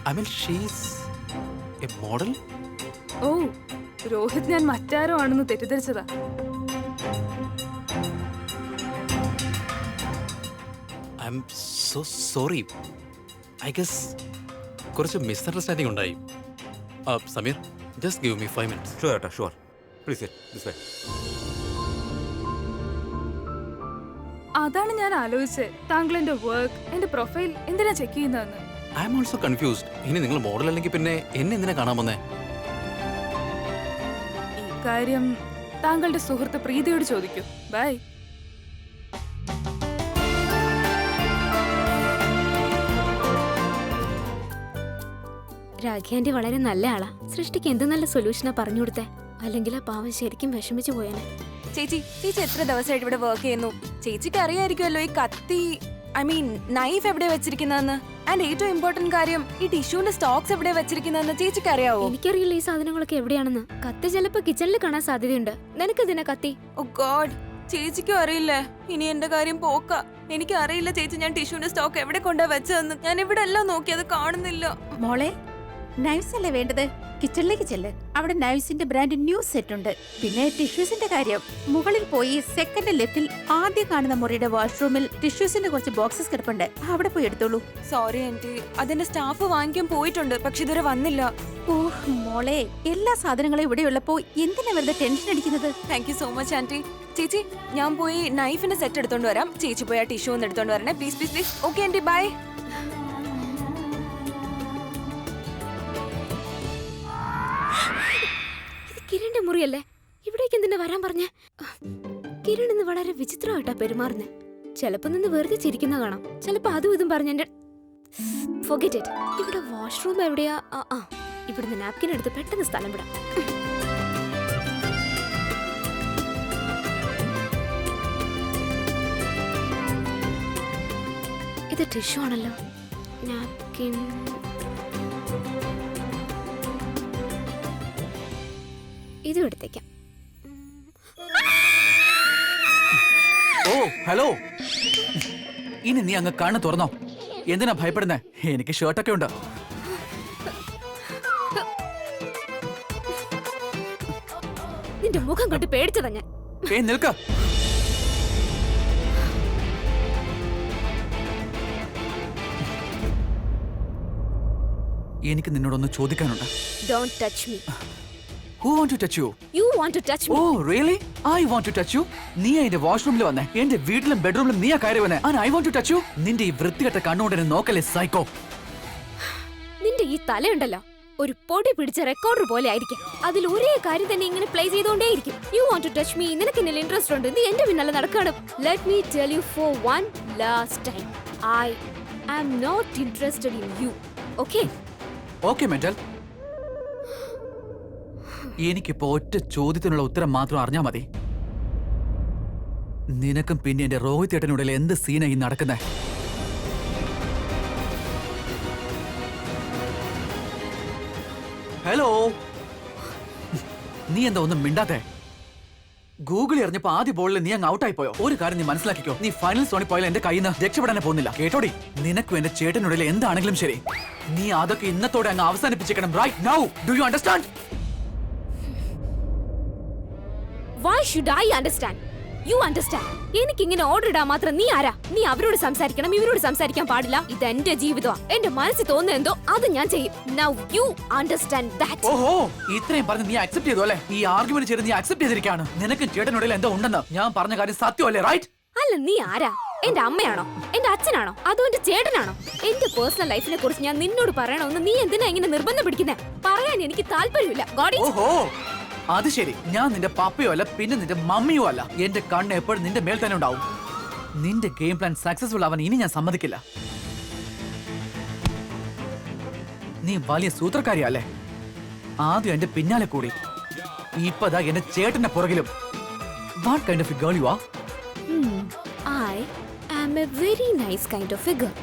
I mean she's a model. Oh, Rohit ഞാൻ മറ്റാരോ ആണെന്ന് തെറ്റിദ്ധരിച്ചതാ. I am so sorry. I guess കുറച്ച് മിസ്അണ്ടർസ്റ്റാൻഡിംഗ് ഉണ്ടായി. Sameer, just give me 5 minutes. Sure ചേട്ടാ, ഷുവർ. Please this way. അതാണ് ഞാൻ ആലോചിച്ചത്. താങ്കൾ എന്റെ വർക്ക്, എന്റെ പ്രൊഫൈൽ എന്തിനാ ചെക്ക് ചെയ്യുന്നതെന്ന്. I am also confused. ഇനി നിങ്ങൾ മോഡൽ അല്ലെങ്കിൽ പിന്നെ എന്നെ എന്തിനാ കാണാൻ വന്നേ? ഈ കാര്യം താങ്കളുടെ സുഹൃത്ത് പ്രീതിയോട് ചോദിക്കൂ. ബൈ. രാഖി വളരെ നല്ല ആളാ. സൃഷ്ടിക്ക് എന്ത് നല്ല സൊല്യൂഷനാ പറഞ്ഞു കൊടുത്തേ. അല്ലെങ്കിൽ ആ പാവം ശരിക്കും വിഷമിച്ചു പോയാനെ. ചേച്ചി എത്ര ദിവസമായിട്ട് ഇവിടെ വർക്ക് ചെയ്യുന്നു? ചേച്ചിക്ക് അറിയായിരിക്കുമല്ലോ ഈ കത്തി, ഐ മീൻ നൈഫ് എവിടെ വെച്ചിരിക്കുന്നതെന്ന്. ആൻഡ് ഏറ്റവും ഇമ്പോർട്ടന്റ് കാര്യം, ഈ ടിഷ്യൂന്റെ സ്റ്റോക്സ് എവിടെ വെച്ചിരിക്കുന്നതെന്ന് ചേച്ചിക്ക് അറിയാവോ? എനിക്കറിയില്ല ഈ സാധനങ്ങളൊക്കെ എവിടെയാണെന്ന്. കത്തി ചിലപ്പോ കിച്ചണിൽ കാണാൻ സാധ്യതയുണ്ട്. നിനക്കെന്തിനാ കത്തി? ഓ ഗോഡ്, ചേച്ചിക്കും അറിയില്ലേ? ഇനി എന്റെ കാര്യം പോക്ക. എനിക്ക് അറിയില്ല ചേച്ചി, ഞാൻ ടിഷ്യൂന്റെ സ്റ്റോക്ക് എവിടെ കൊണ്ടാ വെച്ചതെന്ന്. ഞാൻ ഇവിടെ എല്ലാം നോക്കി, അത് കാണുന്നില്ല. മോളെ, നൈവ്സ് അല്ലേ വേണ്ടത്? കിച്ചണിലേക്ക് ചെല്ല്. അവിടെ നൈവ്സിന്റെ ബ്രാൻഡ് ന്യൂ സെറ്റ് ഉണ്ട്. പിന്നെ ടിഷ്യൂസിന്റെ കാര്യം, മുകളിൽ പോയി സെക്കൻഡ് ലെഫ്റ്റിൽ ആദ്യം കാണുന്ന മുറിയുടെ വാഷ്റൂമിൽ ടിഷ്യൂസിന്റെ കുറച്ച് ബോക്സസ് കിടപ്പുണ്ട്. അവിടെ പോയി എടുത്തോളൂ. സോറി ആന്റി, അതിന്റെ സ്റ്റാഫ് വാങ്ങിക്കാൻ പോയിട്ടുണ്ട്, പക്ഷെ ഇതുവരെ വന്നില്ല. ഓഹ് മോളെ, എല്ലാ സാധനങ്ങളും ഇവിടെ ഉള്ളപ്പോ എന്തിനാ വെറുതെ ടെൻഷൻ അടിക്കുന്നത്? Thank you so much aunty. ചേച്ചി, ഞാൻ പോയി നൈഫിന്റെ സെറ്റ് എടുത്തോണ്ട് വരാം. ചേച്ചി പോയി ആ ടിഷ്യൂ ഒന്ന് എടുത്തോണ്ട് വരണേ, please please please. Okay aunty, bye. കിരണിന്റെ മുറിയല്ലേ? ഇവിടേക്ക് എന്തിനാ വരാൻ പറഞ്ഞേ? കിരൺ ഇന്ന് വളരെ വിചിത്രമായിട്ടാ പെരുമാറുന്നേ. ചിലപ്പോ നിന്ന് വെറുതെ ചിരിക്കുന്ന കാണാം. ചിലപ്പോ അതും ഇതും പറഞ്ഞ എന്റെ Forget it. ഇവിടെ വാഷ്റൂം എവിടെയാ? ഇവിടുന്ന് നാപ്കിൻ എടുത്ത് പെട്ടെന്ന് സ്ഥലം വിടാം. ഇത് ടിഷ്യൂ ആണല്ലോ. നാപ്കിൻ. ഇതും എടുത്തേക്കാം. ഓ ഹലോ, ഇനി നീ അങ്ങ് കണ്ണ് തുറന്നോ. എന്തിനാ ഭയപ്പെടുന്നേ? എനിക്ക് ഷർട്ടൊക്കെ ഉണ്ട്. നിന്റെ മുഖം കണ്ട് പേടിച്ചതാ ഞാൻ. നിൽക്ക. എനിക്ക് നിന്നോടൊന്ന് ചോദിക്കാനുണ്ട്. Don't touch me. Who want to touch you? You want to touch me? Oh, really? I want to touch you. നീ എന്റെ വാഷ്റൂമിൽ വന്നേ, എന്റെ വീട്ടിലും ബെഡ്റൂമിലും നീ കയറി വന്നേ. And I want to touch you. നിന്റെ ഈ വൃത്തികെട്ട കണ്ണുകൊണ്ട് എന്നെ നോക്കല്ലേ സൈക്കോ. നിന്റെ ഈ തലയുണ്ടല്ലോ ഒരു പൊടി പിടിച്ച റെക്കോർഡർ പോലെ ആയിരിക്കും. അതിൽ ഒരേ കാര്യം തന്നെ ഇങ്ങനെ play ചെയ്തുകൊണ്ടേയിരിക്കും. You want to touch me. നിനക്ക് എന്നിൽ ഇൻട്രസ്റ്റ് ഉണ്ട്. നീ എന്റെ പിന്നാലെ നടക്കാണ്. Let me tell you for one last time. I am not interested in you. Okay? Okay, mental. എനിക്കിപ്പോ ഒറ്റ ചോദ്യത്തിനുള്ള ഉത്തരം മാത്രം അറിഞ്ഞാ മതി. നിനക്കും പിന്നെ എന്റെ രോഹിത് ഏട്ടനുള്ളിൽ എന്ത് സീനായി നടക്കുന്നേ? ഹലോ, നീ എന്താ ഒന്നും മിണ്ടാത്തെ? ഗൂഗിളിൽ എറിഞ്ഞപ്പോ ആദ്യ ബോളിൽ നീ അങ്ങ് ഔട്ടായി പോയോ? ഒരു കാര്യം നീ മനസ്സിലാക്കിക്കോ, നീ ഫൈനൽ സോണിൽ പോയാൽ എന്റെ കയ്യിൽ നിന്ന് രക്ഷപ്പെടാനേ പോകുന്നില്ല. കേട്ടോടി, നിനക്കും എന്റെ ചേട്ടനുള്ളിൽ എന്താണെങ്കിലും ശരി, നീ അതൊക്കെ ഇന്നത്തോടെ അങ്ങ് അവസാനിപ്പിച്ചേക്കണം. Right now. Do you understand? Why should I understand? You understand? എനിക്കിങ്ങനെ ഓർഡർ ഇടാൻ മാത്രം നീ ആരാ? നീ അവരോട് സംസാരിക്കണം, ഇവരോട് സംസാരിക്കാൻ പാടില്ല. ഇത് എന്റെ ജീവിതമാ. എന്റെ മനസ്സിൽ തോന്നുന്ന എന്തോ അത് ഞാൻ ചെയ്യും. Now you understand that. ഓഹോ, ഇത്രയും പറഞ്ഞ് നീ അക്സെപ്റ്റ് ചെയ്തു അല്ലേ? ഈ ആർഗ്യുമെന്റ് ചെയ്ത് നീ അക്സെപ്റ്റ് ചെയ്തിരിക്കുകയാണ്. നിനക്ക് ചേട്ടനുള്ളിൽ എന്തോ ഉണ്ടെന്ന് ഞാൻ പറഞ്ഞ കാര്യം സത്യമല്ലേ? റൈറ്റ്? അല്ല, നീ ആരാ? എന്റെ അമ്മയാണോ, എന്റെ അച്ഛനാണോ, അതോ എന്റെ ചേട്ടനാണോ? എന്റെ പേഴ്സണൽ ലൈഫിനെ കുറിച്ച് ഞാൻ നിന്നോട് പറയണമെന്ന് നീ എന്തിനാ ഇങ്ങനെ നിർബന്ധം പിടിക്കുന്നേ? പറയാൻ എനിക്ക് താല്പര്യമില്ല. ഗോഡ്. ഓഹോ, അത് ശരി. ഞാൻ നിന്റെ പപ്പയോ അല്ല, പിന്നെ നിന്റെ മമ്മിയോ അല്ല. എന്റെ കണ്ണ് എപ്പോഴും നിന്റെ മേൽ തന്നെ ഉണ്ടാവും. നിന്റെ ഗെയിം പ്ലാൻ സക്സസ്ഫുൾ ആവാൻ ഇനി ഞാൻ സമ്മതിക്കില്ല. നീ വലിയ സൂത്രക്കാരിയല്ലേ? ആദ്യം എന്റെ പിന്നാലെ കൂടി, ഇപ്പതാ എന്റെ ചേട്ടന്റെ പുറകിലും. What kind of a girl you are? I am a very nice kind of figure.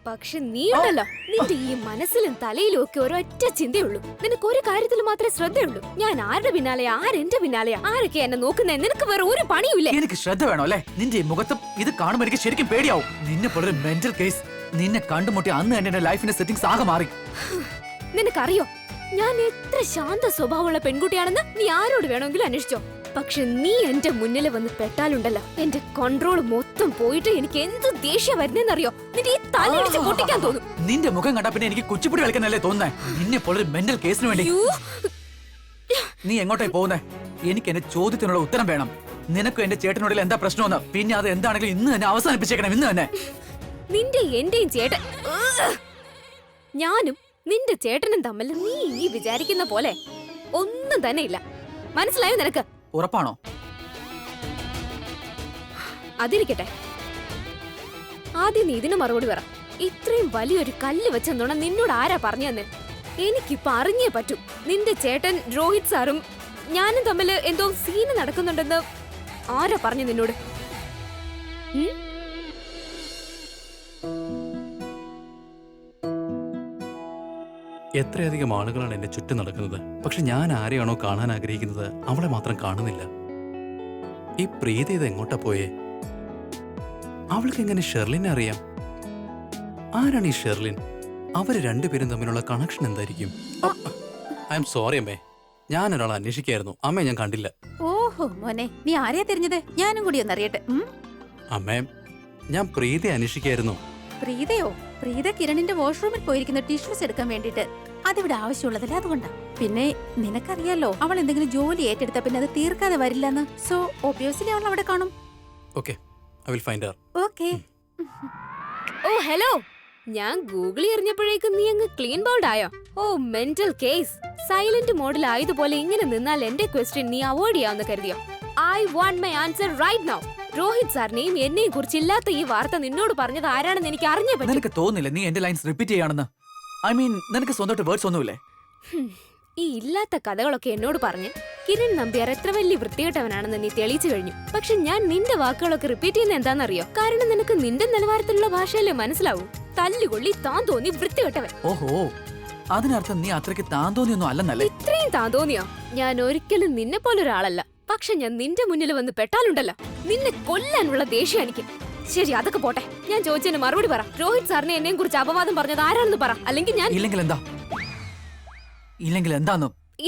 പക്ഷെ നീ ഉണ്ടല്ലോ, നിന്റെ ഈ മനസ്സിലും തലയിലും ഒക്കെ ഒരൊറ്റ ചിന്തയുള്ളൂ. നിനക്ക് ഒരു കാര്യത്തിൽ മാത്രമേ ശ്രദ്ധയുള്ളൂ. ഞാൻ ആരുടെ പിന്നാലെയാ, ആരെന്റെ പിന്നാലെയാ, ആരൊക്കെ എന്നെ നോക്കുന്നേ? നിനക്ക് വേറെ ഒരു പണിയുമില്ലേ? എനിക്ക് ശ്രദ്ധ വേണോ അല്ലേ? നിന്റെ ഈ മുഖത്തും ഇത് കാണുമ്പോൾ എനിക്ക് ശരിക്കും പേടിയാവും. നിന്നെ പോലൊരു മെന്റൽ കേസ്. നിന്നെ കണ്ടുമുട്ടി അന്ന് തന്നെ എന്റെ ലൈഫിന്റെ സെറ്റിംഗ്സ് ആകെ മാറി. നിനക്കറിയോ ഞാൻ എത്ര ശാന്ത സ്വഭാവമുള്ള പെൺകുട്ടിയാണെന്ന്? നീ ആരോട് വേണമെങ്കിലും അന്വേഷിച്ചോ. പക്ഷെ നീ എന്റെ മുന്നിൽ വന്ന് പെട്ടാലുണ്ടല്ലോ, എന്റെ കൺട്രോൾ മൊത്തം പോയിട്ട് എനിക്ക് എന്ത് ദേഷ്യം വരുന്നറിയോ? നിന്റെ ഈ തലയിടിച്ച് പൊട്ടിക്കാൻ തോന്നും. നിന്റെ മുഖം കണ്ടാ പിന്നെ എനിക്ക് കുച്ചിപ്പുടി കളിക്കാനല്ലേ തോന്നുന്നേ? നിന്നെ പോലൊരു മെന്റൽ കേസിന് വേണ്ടി നീ എങ്ങോട്ടായി പോകുന്നേ? എനിക്ക് എന്റെ ചോദ്യത്തിനുള്ള ഉത്തരം വേണം. നിനക്കും എന്റെ ചേട്ടനോടിൽ എന്താ പ്രശ്നമെന്ന്, പിന്നെ അത് എന്താണെങ്കിലും ഇന്ന് തന്നെ അവസാനിപ്പിച്ചേക്കണം. ഇന്ന് തന്നെ. നിന്റെ എന്റെയും ചേട്ടൻ, ഞാനും നിന്റെ ചേട്ടനും തമ്മിൽ നീ ഈ വിചാരിക്കുന്ന പോലെ ഒന്നും തന്നെ ഇല്ല. മനസ്സിലായോ നിനക്ക്? ഉറപ്പാണോ? അതിരിക്കട്ടെ, ആദ്യം നീ ഇതിന് മറുപടി പറ. ഇത്രയും വലിയൊരു കല്ല് വെച്ചെന്നോണം നിന്നോട് ആരാ പറഞ്ഞു തന്നെ? എനിക്കിപ്പൊ അറിഞ്ഞേ പറ്റൂ. നിന്റെ ചേട്ടൻ രോഹിത് സാറും ഞാനും തമ്മിൽ എന്തോ സീന് നടക്കുന്നുണ്ടെന്ന് ആരാ പറഞ്ഞു നിന്നോട്? എത്രയധികം ആളുകളാണ് എന്റെ ചുറ്റും നടക്കുന്നത്. പക്ഷെ ഞാൻ ആരെയാണോ കാണാൻ ആഗ്രഹിക്കുന്നത് അവളെ മാത്രം കാണുന്നില്ല. ഈ പ്രീതി ഇത് എങ്ങോട്ടാ പോയേ? അവൾക്ക് എങ്ങനെ ഷെർലിനെ അറിയാം? ആരാണ് ഈ ഷെർലിൻ? അവര് രണ്ടുപേരും തമ്മിലുള്ള കണക്ഷൻ എന്തായിരിക്കും? ഐ എം സോറി അമ്മേ, ഞാൻ ഒരാളെ അന്വേഷിക്കായിരുന്നു. അമ്മേ ഞാൻ കണ്ടില്ല. ഓഹോ മോനെ, നീ ആരെയാ തിരിഞ്ഞത്? ഞാനും കൂടി ഒന്നറിയട്ടെ. അമ്മേ, ഞാൻ പ്രീതി അന്വേഷിക്കായിരുന്നു. പ്രീതയോ? പ്രീത കിരണിന്റെ വാഷ്റൂമിൽ പോയിരിക്കുന്ന ടിഷ്യൂസ് എടുക്കാൻ വേണ്ടിട്ട്. അതിവിടെ ആവശ്യമുള്ളതല്ല, അതുകൊണ്ടാ. പിന്നെ നിനക്കറിയാലോ, അവൾ എന്തെങ്കിലും ജോലി ഏറ്റെടുത്ത പിന്നെ അത് തീർക്കാതെ വരില്ലെന്ന്. സോ ഒബ്വിയസ്ലി അവൾ അവിടെ കാണും. Okay, I will find her. Okay. Oh hello, ഞാൻ ഗൂഗിളിൽ എറിഞ്ഞപ്പോഴേക്കും നീ അങ്ങ് ക്ലീൻ ബൗൾഡ് ആയോ? ഓ മെന്റൽ കേസ്. സൈലന്റ് മോഡിൽ ആയതുപോലെ ഇങ്ങനെ നിന്നാൽ എന്റെ ക്വസ്റ്റ്യൻ നീ അവോയ്ഡ് ചെയ്യാമെന്ന് കരുതിയോ? I want my answer right now. Rohit സാറിനെയും എന്നെയും കുറിച്ച് ഇല്ലാത്ത ഈ വാർത്ത നിന്നോട് പറഞ്ഞത് ആരാണെന്ന് എനിക്ക് അറിഞ്ഞേ പറ്റും. നിനക്ക് തോന്നില്ല നീ എന്റെ ലൈൻസ് റിപ്പീറ്റ് ചെയ്യാണെന്ന്? ഐ മീൻ, നിനക്ക് സ്വന്തമായിട്ട് വേർഡ്സ് ഒന്നുമില്ലേ? ഈ ഇല്ലാത്ത കഥകളൊക്കെ എന്നോട് പറഞ്ഞ് കിരൺ നമ്പ്യാർ എത്ര വലിയ വൃത്തികെട്ടവനാണെന്ന് നീ തെളിയിച്ചു കഴിഞ്ഞു. പക്ഷെ ഞാൻ നിന്റെ വാക്കുകളൊക്കെ റിപ്പീറ്റ് ചെയ്യുന്ന എന്താണെന്നറിയോ? കാരണം നിനക്ക് നിന്റെ നിലവാരത്തിലുള്ള ഭാഷയല്ലേ മനസ്സിലാവൂ. തല്ലുകൊള്ളി, താൻ തോന്നി, വൃത്തികെട്ടവൻ. ഓഹോ, അതിനർത്ഥം നീ അത്രയ്ക്ക് താൻ തോന്നിയൊന്നും അല്ലെന്നല്ലേ? ഇത്രയും താൻ തോന്നിയോ? ഞാൻ ഒരിക്കലും നിന്നെ പോലൊരാളല്ല. പക്ഷെ ഞാൻ നിന്റെ മുന്നിൽ വന്ന് പെട്ടാലുണ്ടല്ലോ, നിന്നെ കൊല്ലാനുള്ള ദേഷ്യം എനിക്ക്. ശരി, അതൊക്കെ പോട്ടെ. ഞാൻ ചോദിച്ചതിന് മറുപടി പറ. രോഹിത് സാറിനെ എന്നെയും കുറിച്ച് അപവാദം പറഞ്ഞത് ആരാണെന്ന് പറ. അല്ലെങ്കിൽ ഞാൻ ഇല്ലെങ്കിൽ എന്താന്ന്?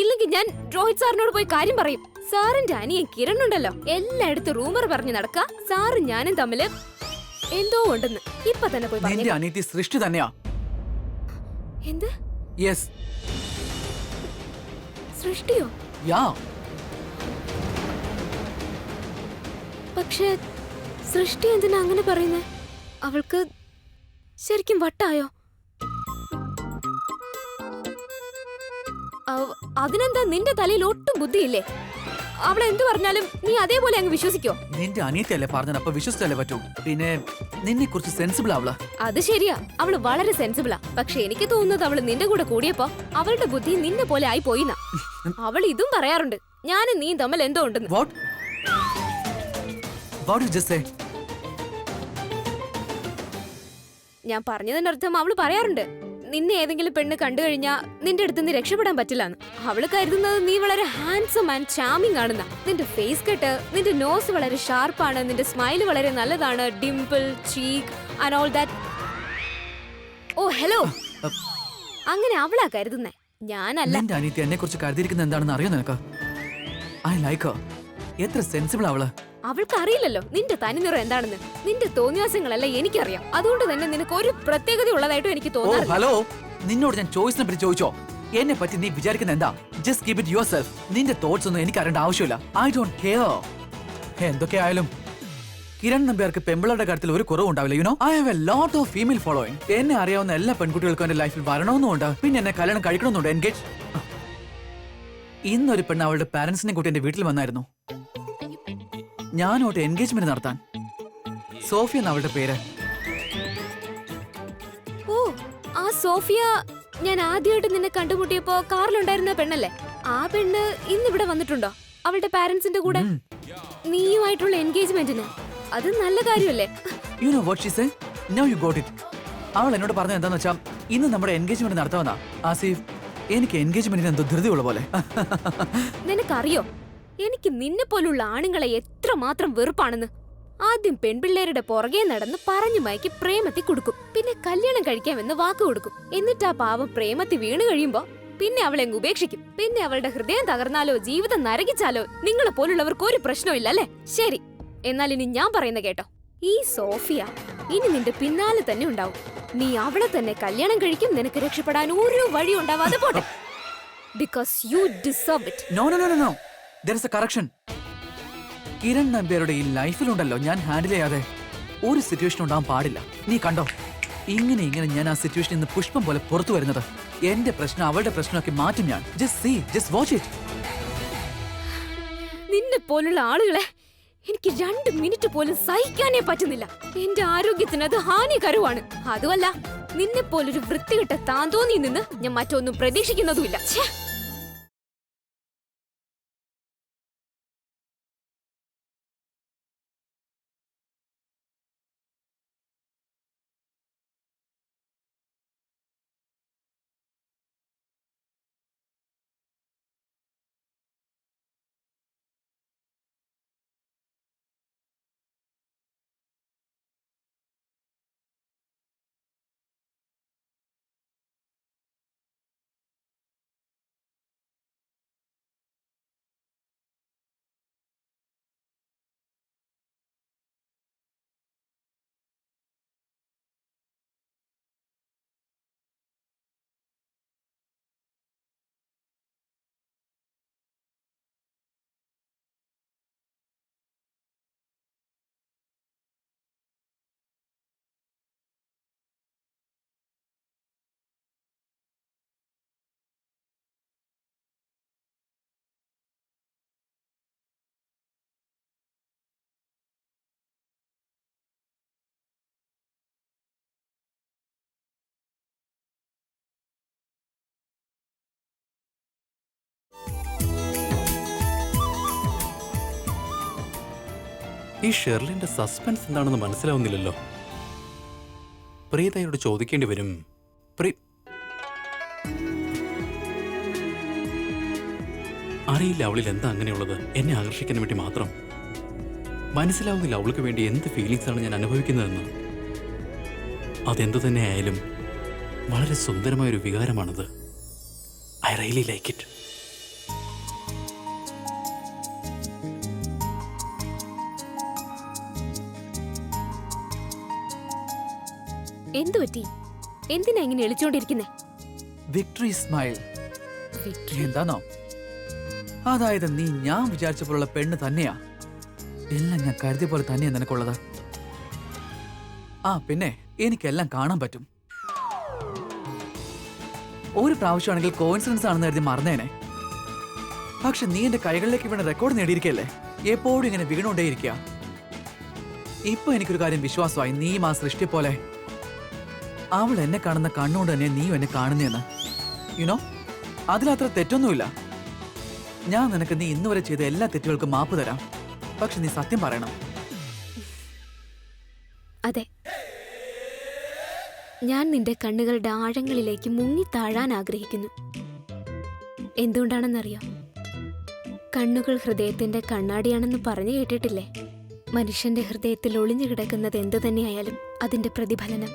ഇല്ലെങ്കിൽ ഞാൻ രോഹിത് സാറിനോട് പോയി കാര്യം പറയും. സാറിന്റെ അനിയൻ കിരൺ ഉണ്ടല്ലോ, എല്ലായിടത്തും റൂമർ പറഞ്ഞു നടക്ക സാറും ഞാനും തമ്മില് എന്തോ ഉണ്ടെന്ന്. ഇപ്പൊ തന്നെ പോയി നിന്റെ അനിയത്തി സൃഷ്ടി തന്നെയാ. എന്ത്? യെസ്. സൃഷ്ടിയോ? യാ. പക്ഷേ സൃഷ്ടി എന്തിനാ അങ്ങനെ പറയുന്നേ? അവൾക്ക് ശരിക്കും വട്ടായോ? അതിനെന്താ, നിന്റെ തലയിൽ ഒട്ടും ബുദ്ധിയില്ലേ? അവൾ എന്ത് പറഞ്ഞാലും നീ അതേപോലെ അങ്ങ് വിശ്വസിക്കോ? നിന്റെ അനിയത്തിയല്ലേ പറഞ്ഞത്, അപ്പൊ വിശ്വസിച്ചല്ലേ പറ്റൂ. പിന്നെ നിന്നെ കുറിച്ച് സെൻസിബിൾ ആവള. അത് ശരിയാ, അവള് വളരെ സെൻസിബിളാ. പക്ഷെ എനിക്ക് തോന്നുന്നത് അവള് നിന്റെ കൂടെ കൂടിയപ്പോ അവളുടെ ബുദ്ധി നിന്നെ പോലെ ആയി പോയിന്നാ. അവൾ ഇതും പറയാറുണ്ട്, ഞാനും നീ തമ്മിൽ എന്തോ ഉണ്ടെന്ന്. What? What did you just say? ഞാൻ പറഞ്ഞതിന്റെ അർത്ഥം അവള് പറയാറുണ്ട്, നിന്നെ ഏതെങ്കിലും പെണ്ണ് കണ്ടു കഴിഞ്ഞാ നിന്റെ അടുത്ത് നിന്ന് രക്ഷപ്പെടാൻ പറ്റില്ലാന്ന്. അവള് കരുതുന്നത് നീ വളരെ ഹാൻസം ആൻഡ് ചാമിങ് ആണെന്ന. നിന്റെ ഫേസ് കട്ട്, നിന്റെ നോസ് വളരെ ഷാർപ്പാണ്, നിന്റെ സ്മൈൽ വളരെ നല്ലതാണ്, dimple, cheek and all that. Oh hello, അങ്ങനെ അവളാ കരുതുന്നേ, ഞാനല്ല. നിന്റെ അനിയത്തി എന്നെ കുറിച്ച് കരുതിയിരിക്കുന്നത് എന്താണെന്ന് അറിയോ നിനക്ക്? I like her. എത്ര സെൻസിബിൾ അവള്. അവൾക്ക് അറിയില്ലല്ലോ നിന്റെ തനിനിറം എന്താണെന്ന്. നിന്റെ തോന്നിയാസങ്ങളെല്ലാം എനിക്കറിയാം. അതുകൊണ്ട് തന്നെ നിനക്ക് ഒരു പ്രത്യേകത ഉള്ളതായിട്ടും എനിക്ക് തോന്നാറില്ല. ഹലോ, നിന്നോട് ഞാൻ ചോയ്സിനെ പറ്റി ചോദിച്ചോ? എന്നെ പറ്റി നീ വിചാരിക്കുന്ന എന്താ? Just keep it yourself. നിന്റെ തോട്ട്സ് ഒന്നും എനിക്ക് അറിയേണ്ട ആവശ്യമില്ല. I don't care. എന്തൊക്കെയായാലും കിരൺ നമ്പ്യാർക്ക് പെമ്പിളുടെ കാര്യത്തിൽ ഒരു കുറവുണ്ടാവില്ല. You know, I have a lot of female following. എന്നെ അറിയാവുന്ന എല്ലാ പെൺകുട്ടികൾക്കും എന്റെ ലൈഫിൽ വരണമെന്നുണ്ട്, പിന്നെ എന്നെ കല്യാണം കഴിക്കണമെന്നുണ്ട്. എൻഗേജ്. ഇന്നൊരു പെണ്ണ് അവളുടെ പാരന്റ്സിനെ കൂട്ടി എന്റെ വീട്ടിൽ വന്നായിരുന്നു, ഞാനോട്ട് എൻഗേജ്മെന്റ് നടത്താൻ. സോഫിയ എന്ന അവളുടെ പേര്. ഓ, ആ സോഫിയ ഞാൻ ആദ്യമായിട്ട് നിന്നെ കണ്ടുമുട്ടിയപ്പോ കാറിലുണ്ടായിരുന്ന പെണ്ണല്ലേ? ആ പെണ്ണ് ഇന്ന് ഇവിടെ വന്നിട്ടുണ്ടോ അവളുടെ പാരന്റ്സിന്റെ കൂടെ നീയുമായിട്ടുള്ള എൻഗേജ്മെന്റിന്? അത് നല്ല കാര്യമല്ലേ? You know what she said? Now you got it. അവൾ എന്നോട് പറഞ്ഞത് എന്താന്ന് വെച്ചാ, ഇന്ന് നമ്മുടെ എൻഗേജ്മെന്റ് നടത്താമെന്നാ. ആസിഫ്, എനിക്ക് എൻഗേജ്മെന്റിന് എന്തോ ധൃതിയുള്ള പോലെ. നിനക്കറിയോ, എനിക്ക് നിന്നെ പോലുള്ള ആണുങ്ങളെ എത്രമാത്രം വെറുപ്പാണെന്ന്. ആദ്യം പെൺപിള്ളേരുടെ പുറകെ നടന്ന് പറഞ്ഞു മയക്കി പ്രേമത്തിൽ കൊടുക്കും, പിന്നെ കല്യാണം കഴിക്കാമെന്ന് വാക്ക് കൊടുക്കും. എന്നിട്ട് ആ പാവം പ്രേമത്തിൽ വീണ് കഴിയുമ്പോ പിന്നെ അവളെ ഉപേക്ഷിക്കും. പിന്നെ അവളുടെ ഹൃദയം തകർന്നാലോ ജീവിതം നരകിച്ചാലോ നിങ്ങളെ പോലുള്ളവർക്ക് ഒരു പ്രശ്നമില്ല അല്ലേ? ശരി, എന്നാൽ ഇനി ഞാൻ പറയുന്ന കേട്ടോ. ഈ സോഫിയ ഇനി നിന്റെ പിന്നാലെ തന്നെ ഉണ്ടാവും. നീ അവളെ തന്നെ കല്യാണം കഴിക്കും. നിനക്ക് രക്ഷപ്പെടാൻ ഒരു വഴി ഉണ്ടാവാതെ പോട്ടെ. Because you deserve it. No, no, no, no, no. There is a correction. Kiran നമ്പ്യാരുടെ ഈ ലൈഫിലുണ്ടല്ലോ, ഞാൻ ഹാൻഡിൽ ചെയ്യാതെ ഒരു സിറ്റുവേഷൻ ഉണ്ടാവാൻ പാടില്ല. നീ കണ്ടോ, ഇങ്ങനെ ഞാൻ ആ സിറ്റുവേഷനിൽ നിന്ന് പുഷ്പം പോലെ പുറത്തു വരുന്നത്. എന്റെ പ്രശ്നം അവളുടെ പ്രശ്നമൊക്കെ മാറ്റും ഞാൻ. Just see, just watch it. നിന്നെ പോലുള്ള ആളുകളെ എനിക്ക് 2 മിനിറ്റ് പോലും സഹിക്കാനേ പറ്റുന്നില്ല. എന്റെ ആരോഗ്യത്തിന് അത് ഹാനികരമാണ്. അതുമല്ല, നിന്നെ പോലൊരു വൃത്തികെട്ട താന്തോന്നിൽ നിന്ന് ഞാൻ മറ്റൊന്നും പ്രതീക്ഷിക്കുന്നതുമില്ല. ഈ ഷെർലിന്റെ സസ്പെൻസ് എന്താണെന്ന് മനസ്സിലാവുന്നില്ലല്ലോ. പ്രീതയോട് ചോദിക്കേണ്ടി വരും. അറിയില്ല അവളിൽ എന്താ അങ്ങനെയുള്ളത്, എന്നെ ആകർഷിക്കാൻ വേണ്ടി മാത്രം. മനസ്സിലാവുന്നില്ല അവൾക്ക് വേണ്ടി എന്ത് ഫീലിങ്സ് ആണ് ഞാൻ അനുഭവിക്കുന്നതെന്ന്. അതെന്തു തന്നെ ആയാലും വളരെ സുന്ദരമായൊരു വികാരമാണത്. I really like it. എന്തു പറ്റി? എന്തിനാ ഇങ്ങനെ എളിച്ചോണ്ടിരിക്കുന്നേ? Victory smile. എന്താണോ? അതായത് നീ ഞാൻ വിചാരിച്ച പോലുള്ള പെണ്ണ് തന്നെയാ. എല്ലാം ഞാൻ കരുതിയ പോലെ തന്നെയാ നിനക്കുള്ളത്. ആ പിന്നെ എനിക്കെല്ലാം കാണാൻ പറ്റും. ഒരു പ്രാവശ്യമാണെങ്കിൽ കോയിൻസിഡൻസ് ആണെന്ന് കരുതി മറന്നേനെ. പക്ഷെ നീ എന്റെ കൈകളിലേക്ക് വീണ റെക്കോർഡ് നേടിയിരിക്കല്ലേ. എപ്പോഴും ഇങ്ങനെ വീണോണ്ടേയിരിക്കുക. ഇപ്പൊ എനിക്കൊരു കാര്യം വിശ്വാസമായി, നീ ആ സൃഷ്ടി പോലെ അവൾ എന്നെ കാണുന്ന കണ്ണുകൊണ്ട് തന്നെ നീയും എന്നെ കാണുന്നേന്ന്. യുനോ, അതിലത്ര തെറ്റൊന്നുമില്ല. ഞാൻ നിനക്ക് നീ ഇന്നുവരെ ചെയ്ത എല്ലാ തെറ്റുകൾക്കും മാപ്പ് തരാം. പക്ഷെ നീ സത്യം പറയണം. അതെ, ഞാൻ നിന്റെ കണ്ണുകളുടെ ആഴങ്ങളിലേക്ക് മുങ്ങി താഴാൻ ആഗ്രഹിക്കുന്നു. എന്തുകൊണ്ടാണെന്നറിയോ? കണ്ണുകൾ ഹൃദയത്തിന്റെ കണ്ണാടിയാണെന്ന് പറഞ്ഞു കേട്ടിട്ടില്ലേ? മനുഷ്യന്റെ ഹൃദയത്തിൽ ഒളിഞ്ഞു കിടക്കുന്നത് എന്തു തന്നെയായാലും അതിന്റെ പ്രതിഫലനം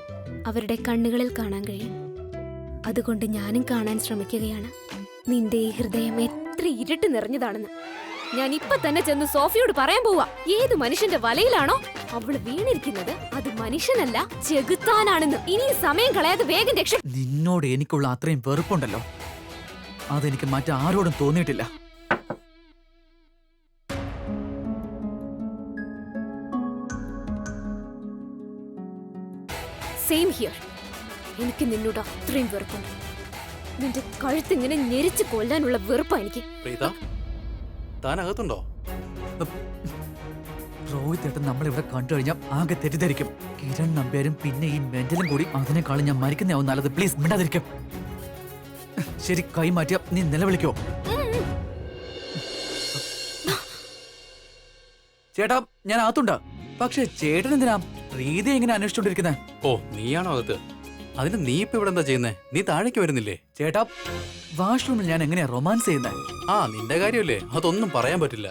അവരുടെ കണ്ണുകളിൽ കാണാൻ കഴിയും. അതുകൊണ്ട് ഞാനും കാണാൻ ശ്രമിക്കുകയാണ് നിന്റെ ഈ ഹൃദയം എത്ര ഇരുട്ട് നിറഞ്ഞതാണെന്ന്. ഞാൻ ഇപ്പൊ തന്നെ ചെന്ന് സോഫിയോട് പറയാൻ പോവാ. ഏത് മനുഷ്യന്റെ വലയിലാണോ അവള് വീണിരിക്കുന്നത് അത് മനുഷ്യനല്ല ചെകുത്താനാണെന്ന്. ഇനി സമയം കളയാതെ വേഗം രക്ഷ. നിന്നോട് എനിക്കുള്ള അത്രയും വെറുപ്പുണ്ടല്ലോ, അതെനിക്ക് മറ്റാരോടും തോന്നിയിട്ടില്ല. Same here. എനിക്ക് നിന്നോട് അത്രയും വെറുപ്പുണ്ട്. നിന്റെ കഴുത്തിങ്ങനെ ഞെരിച്ച് കൊല്ലാനുള്ള വെറുപ്പാ എനിക്ക്. പ്രീത, താൻ അകത്തുണ്ടോ? റോഹിത് ഏട്ടൻ നമ്മളിവിടെ കണ്ടു കഴിഞ്ഞാൽ ആകെ തെറ്റിദ്ധരിക്കും. കിരൺ നമ്പ്യാരും പിന്നെ ഈ മെന്റലും കൂടി അതിനേക്കാളും ഞാൻ മരിക്കുന്നതാവും നല്ലത്. പ്ലീസ് മിണ്ടാതിരിക്കും. ശരി, കൈ മാറ്റിയ നീ നിലവിളിക്കോ? ചേട്ടാ, ഞാൻ അകത്തുണ്ട്. പക്ഷെ ചേട്ടൻ എന്തിനാ പ്രീതി എങ്ങനെ അന്വേഷിച്ചോണ്ടിരിക്കുന്നത്? ഓ, നീയാണോ അകത്ത്? അതിന് നീ ഇപ്പൊ ഇവിടെ എന്താ ചെയ്യുന്നേ? നീ താഴേക്ക് വരുന്നില്ലേ? ചേട്ടാ, വാഷ്റൂമിൽ ഞാൻ എങ്ങനെയാ റൊമാൻസ് ചെയ്യുന്നത്? ആ, നിന്റെ കാര്യമല്ലേ, അതൊന്നും പറയാൻ പറ്റില്ല.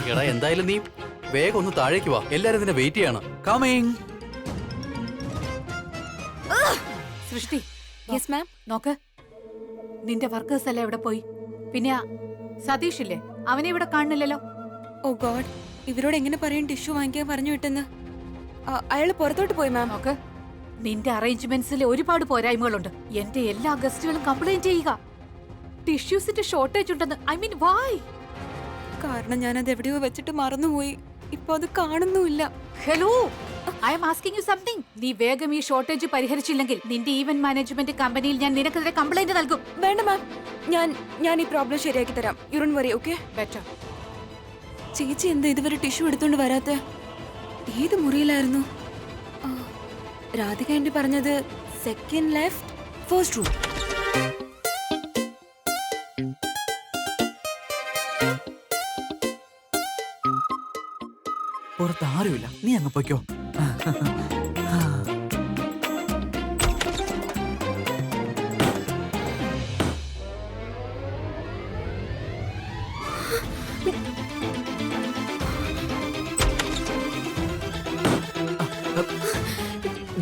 എടാ, എന്തായാലും നീ വേഗം ഒന്ന് താഴേക്ക് വാ. എല്ലാരും ഇതിനെ വെയിറ്റ് ചെയ്യണം. കമ്മിങ്. സൃഷ്ടി, യെസ് മാം. നോക്ക്, നിന്റെ വർക്കേഴ്സ് എല്ലാം എവിടെ പോയി? പിന്നെ സതീഷ് ഇല്ലേ, അവനെ ഇവിടെ കാണുന്നില്ലല്ലോ. ഓ ഗോഡ്, ഇവരോട് എങ്ങനെ പറയും ടിഷ്യൂ വാങ്ങിക്കാൻ പറഞ്ഞു വിട്ടെന്ന്? അയാൾ പുറത്തോട്ട് പോയി മാം. നോക്ക്, നിന്റെ അറേഞ്ച്മെന്റ്സിൽ ഒരുപാട് പോരായ്മകളുണ്ട്. എന്റെ എല്ലാ ഗസ്റ്റുകളും കംപ്ലൈന്റ് ചെയ്യുക. ടിഷ്യൂസിന്റെ ഷോർട്ടേജ് ഉണ്ടെന്ന്. I mean why? കാരണം ഞാൻ അത് എവിടെയോ വെച്ചിട്ട് മറന്നുപോയി. ഇപ്പൊ അത് കാണുന്നുമില്ല. Hello, I am asking you something. നീ വേഗം ഈ ഷോർട്ടേജ് പരിഹരിച്ചില്ലെങ്കിൽ നിന്റെ ഈവന്റ് മാനേജ്മെന്റ് കമ്പനിയിൽ ഞാൻ നിനക്കെതിരെ കംപ്ലൈന്റ് നൽകും. വേണ്ട മാം, ഞാൻ ഈ പ്രോബ്ലം ശരിയാക്കി തരാം. You don't worry, okay? Better. ചേച്ചി എന്താ ഇതുവരെ ടിഷ്യൂ എടുത്തോണ്ട് വരാത്തെ? ഏത് മുറിയിലായിരുന്നു? രാധിക ആന്റി പറഞ്ഞത് സെക്കൻഡ് ലെഫ്റ്റ് ഫസ്റ്റ് റൂം. പുറത്ത് ആരുമില്ല, നീ അങ്ങ് പൊയ്ക്കോ.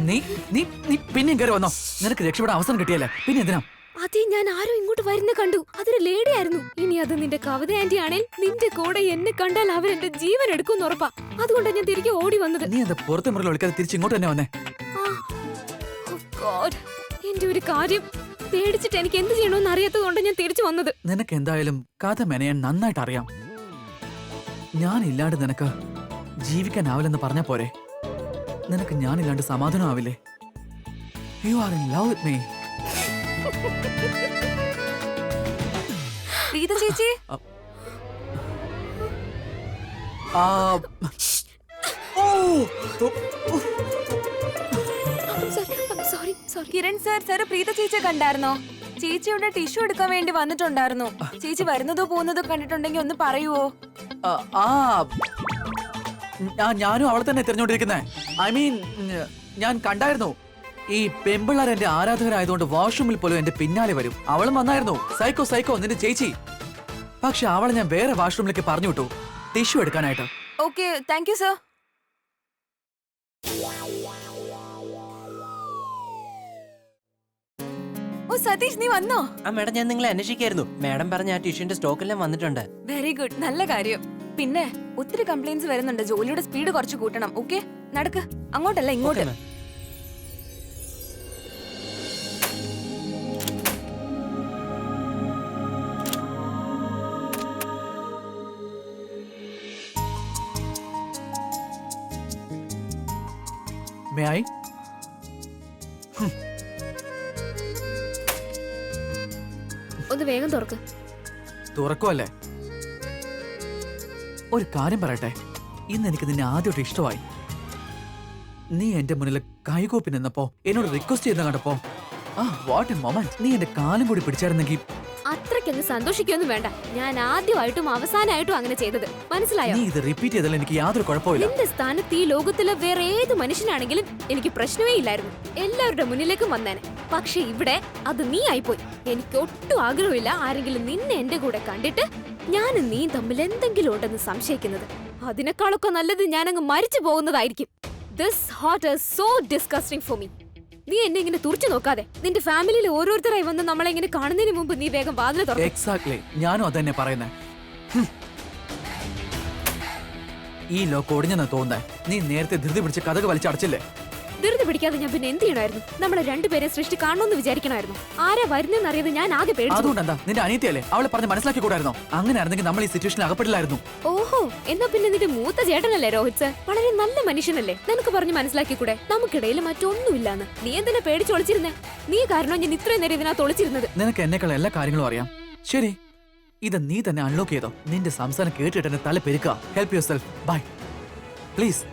നീ നീ നീ പിന്നെയും കയറി വന്നോ? നിനക്ക് രക്ഷപ്പെടാൻ അവസരം കിട്ടിയല്ലേ, പിന്നെ എന്തിനാ? അതേ, ഞാൻ ആരോ ഇങ്ങോട്ട് വരുന്ന കണ്ടു. അതൊരു ലേഡി ആയിരുന്നു. ഇനി അത് നിന്റെ കവിത ആന്റി ആണേൽ നിന്റെ കൂടെ എന്നെ കണ്ടാൽ അവരെന്റെ ജീവൻ എടുക്കും ഉറപ്പാ. അതുകൊണ്ടാണ് ഞാൻ തിരികെ ഓടി വന്നത്. നീ എന്താ പുറത്തെ മുറിയിൽ വിളിക്കാതെ തിരിച്ചിങ്ങോട്ട് തന്നെ വന്നേ? എന്റെ ഒരു കാര്യം പേടിച്ചിട്ട് എനിക്ക് എന്ത് ചെയ്യണമെന്ന് അറിയാത്തതുകൊണ്ട് ഞാൻ തിരിച്ചു വന്നത്. നിനക്ക് എന്തായാലും കഥ മെനയാൻ നന്നായിട്ട് അറിയാം. ഞാൻ ഇല്ലാണ്ട് നിനക്ക് ജീവിക്കാനാവില്ലെന്ന് പറഞ്ഞ പോരെ? നിനക്ക് ഞാനില്ലാണ്ട് സമാധാനമാവില്ലേ? You are in love with me. Preetha ചേച്ചി, കിരൺ സാർ പ്രീത ചേച്ചിയെ കണ്ടായിരുന്നോ? ചേച്ചിയുടെ ടിഷ്യൂ എടുക്കാൻ വേണ്ടി വന്നിട്ടുണ്ടായിരുന്നു. ചേച്ചി വരുന്നതോ പോകുന്നതോ കണ്ടിട്ടുണ്ടെങ്കിൽ ഒന്ന് പറയുവോ? ഞാനും അവളെ തന്നെ തിരഞ്ഞോണ്ടിരിക്കുന്നേ. ഐ മീൻ, ഞാൻ കണ്ടായിരുന്നു. ഈ പെമ്പിള്ളാർ എന്റെ ആരാധകരായതുകൊണ്ട് വാഷ്റൂമിൽ പോലും എന്റെ പിന്നാലെ വരും. അവളും വന്നായിരുന്നു. സൈക്കോ നിന്റെ ചേച്ചി. പക്ഷെ അവളെ ഞാൻ വേറെ വാഷ്റൂമിലേക്ക് പറഞ്ഞു വിട്ടു ടിഷ്യൂ എടുക്കാനായിട്ട്. Okay, thank you sir. Oh Satish, നീ വന്നോ? ആ മാഡം, ഞാൻ നിങ്ങളെ അന്വേഷിക്കായിരുന്നു. മാഡം പറഞ്ഞ ആ ടിഷ്യൂന്റെ സ്റ്റോക്ക് എല്ലാം വന്നിട്ടുണ്ട്. വെരി ഗുഡ്, നല്ല കാര്യം. പിന്നെ ഒത്തിരി കംപ്ലൈന്റ്സ് വരുന്നുണ്ട്. ജോലിയുടെ സ്പീഡ് കുറച്ച് കൂട്ടണം. ഓക്കെ, നടക്ക്. അങ്ങോട്ടല്ല, ഇങ്ങോട്ട്. May I? ഒന്ന് വേഗം തുറക്ക്. തുറക്കുമല്ലേ? ഒരു കാര്യം പറയട്ടെ, ഇന്ന് എനിക്ക് നിന്നെ ആദ്യമായിട്ട് ഇഷ്ടമായി. നീ എന്റെ മുന്നിൽ കൈകൂപ്പി നിന്നപ്പോ എന്നോട് റിക്വസ്റ്റ് ചെയ്യുന്ന കണ്ടപ്പോ വാട്ട് എ മൊമെന്റ്. നീ എന്റെ കാലും കൂടി പിടിച്ചായിരുന്നെങ്കിൽ. അത്രയ്ക്കങ്ങ് സന്തോഷിക്കൊന്നും വേണ്ട. ഞാൻ ആദ്യമായിട്ടും അവസാനമായിട്ടും അങ്ങനെ ചെയ്തത്, മനസ്സിലായോ? നീ ഇത് റിപ്പീറ്റ് ചെയ്താൽ എനിക്ക് യാതൊരു കുഴപ്പമില്ല. നിന്റെ സ്ഥാനത്ത് ഈ ലോകത്തിലെ വേറെ ഏത് മനുഷ്യനാണെങ്കിലും എനിക്ക് പ്രശ്നമേ ഇല്ലായിരുന്നു. എല്ലാവരുടെ മുന്നിലേക്കും വന്നേനെ. പക്ഷെ ഇവിടെ അത് നീ ആയിപ്പോയി. എനിക്ക് ഒട്ടും ആഗ്രഹമില്ല ആരെങ്കിലും നിന്നെ എന്റെ കൂടെ കണ്ടിട്ട് ഞാനും നീ തമ്മിൽ എന്തെങ്കിലും ഉണ്ടെന്ന് സംശയിക്കുന്നത്. അതിനേക്കാളൊക്കെ നല്ലത് ഞാനങ്ങ് മരിച്ചു പോകുന്നതായിരിക്കും. This heart is so disgusting for me. നീ എന്നെ ഇങ്ങനെ തുറച്ചു നോക്കാതെ നിന്റെ ഫാമിലിയിൽ ഓരോരുത്തരായി വന്ന് നമ്മളെ ഇങ്ങനെ കാണുന്നതിന് മുമ്പ് നീ വേഗം വാതിൽ തുറക്കും. എക്സാക്ട്ലി, ഞാനും അതന്നെ പറയുന്നേ. ഈ ലോക്ക് ഒടിഞ്ഞെന്നാ തോന്നുന്നേ. നീ നേരത്തെ ധൃതി പിടിച്ച് കഥക് വലിച്ചടച്ചില്ലേ? ധൃതി പിടിക്കാതെ ഞാൻ പിന്നെ എന്ത് ചെയ്യണമായിരുന്നു? നമ്മളെ രണ്ടുപേരെ സൃഷ്ടി കാണണമെന്ന് വിചാരിക്കണമായിരുന്നു. ആരാ വരുന്നെന്ന് അറിയാതെ ഞാൻ ആകെ പേടിച്ചു. അതുകൊണ്ടെന്താ നിന്റെ അനിയത്തിയല്ലേ? അവളെ പറഞ്ഞ് മനസ്സിലാക്കി കൂടായിരുന്നോ? അങ്ങനെ ആയിരുന്നെങ്കിൽ നമ്മൾ ഈ സിറ്റുവേഷനിൽ അകപ്പെടില്ലായിരുന്നു. ഓഹോ, എന്നാ പിന്നെ നിന്റെ മൂത്ത ചേട്ടനല്ലേ രോഹിത് സർ? വളരെ നല്ല മനുഷ്യനല്ലേ? നിനക്ക് പറഞ്ഞ് മനസ്സിലാക്കി കൂടെ നമുക്കിടയിൽ മറ്റൊന്നുമില്ലാന്ന്? നീ എന്തിനാ പേടിച്ചൊളിച്ചിരുന്നേ? നീ കാരണം ഞാൻ ഇത്രയും നേരം ഇതിനകത്ത് ഒളിച്ചിരുന്നത്. നിനക്ക് എന്നെക്കാൾ എല്ലാ കാര്യങ്ങളും അറിയാം. ശരി, ഇത് നീ തന്നെ അൺലോക്ക് ചെയ്തോ. നിന്റെ സംസാരം കേട്ടിട്ട് എന്റെ തല പെരുക്കുക. Help yourself. Bye please.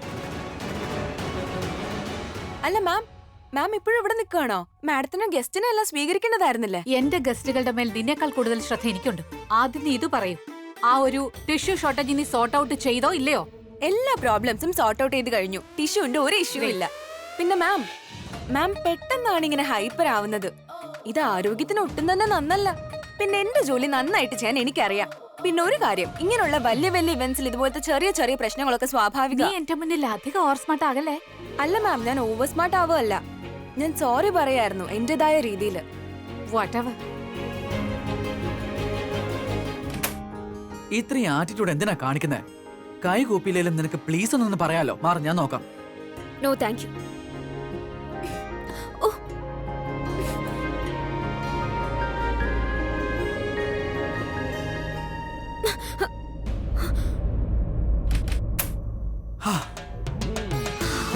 അല്ല മാം ഇപ്പോഴും ഇവിടെ നിൽക്കുകയാണോ? മാഡത്തിന് ഗസ്റ്റിനെ എല്ലാം സ്വീകരിക്കേണ്ടതായിരുന്നില്ലേ? എന്റെ ഗസ്റ്റുകളുടെ മേൽ നിന്നേക്കാൾ കൂടുതൽ ശ്രദ്ധ എനിക്കുണ്ട്. ആദ്യം നീ ഇത് പറയൂ, ആ ഒരു ടിഷ്യൂ ഷോർട്ടേജ് നീ സോർട്ട് ഔട്ട് ചെയ്തോ ഇല്ലയോ? എല്ലാ പ്രോബ്ലംസും സോർട്ട് ഔട്ട് ചെയ്ത് കഴിഞ്ഞു. ടിഷ്യൂന്റെ ഒരു ഇഷ്യൂ ഇല്ല. പിന്നെ മാം പെട്ടെന്നാണ് ഇങ്ങനെ ഹൈപ്പർ ആവുന്നത്. ഇത് ആരോഗ്യത്തിന് ഒട്ടും തന്നെ നന്നല്ല. പിന്നെ എന്റെ ജോലി നന്നായിട്ട് ചെയ്യാൻ എനിക്കറിയാം. പിന്നെ ഒരു കാര്യം, ഇങ്ങനെയുള്ള വലിയ വലിയ ഇവന്റ്സിൽ ഇതുപോലത്തെ ചെറിയ ചെറിയ പ്രശ്നങ്ങളൊക്കെ സ്വാഭാവിക. നീ എന്റെ മുന്നിൽ അധികം ഓവർ സ്മാർട്ട് ആകല്ലേ? അല്ല മാം, ഞാൻ ഓവർ സ്മാർട്ട് ആവുകയല്ല. ഞാൻ സോറി പറയായിരുന്നു എന്റേതായ രീതിയിൽ. വാട്ടെവർ. ഇത്രയും ആറ്റിറ്റ്യൂഡ് എന്തിനാ കാണിക്കുന്നേ? കൈ കൂപ്പിയിലും നിനക്ക് പ്ലീസ് എന്നൊന്ന് പറയാലോ. മാറി, ഞാൻ നോക്കാം. No thank you.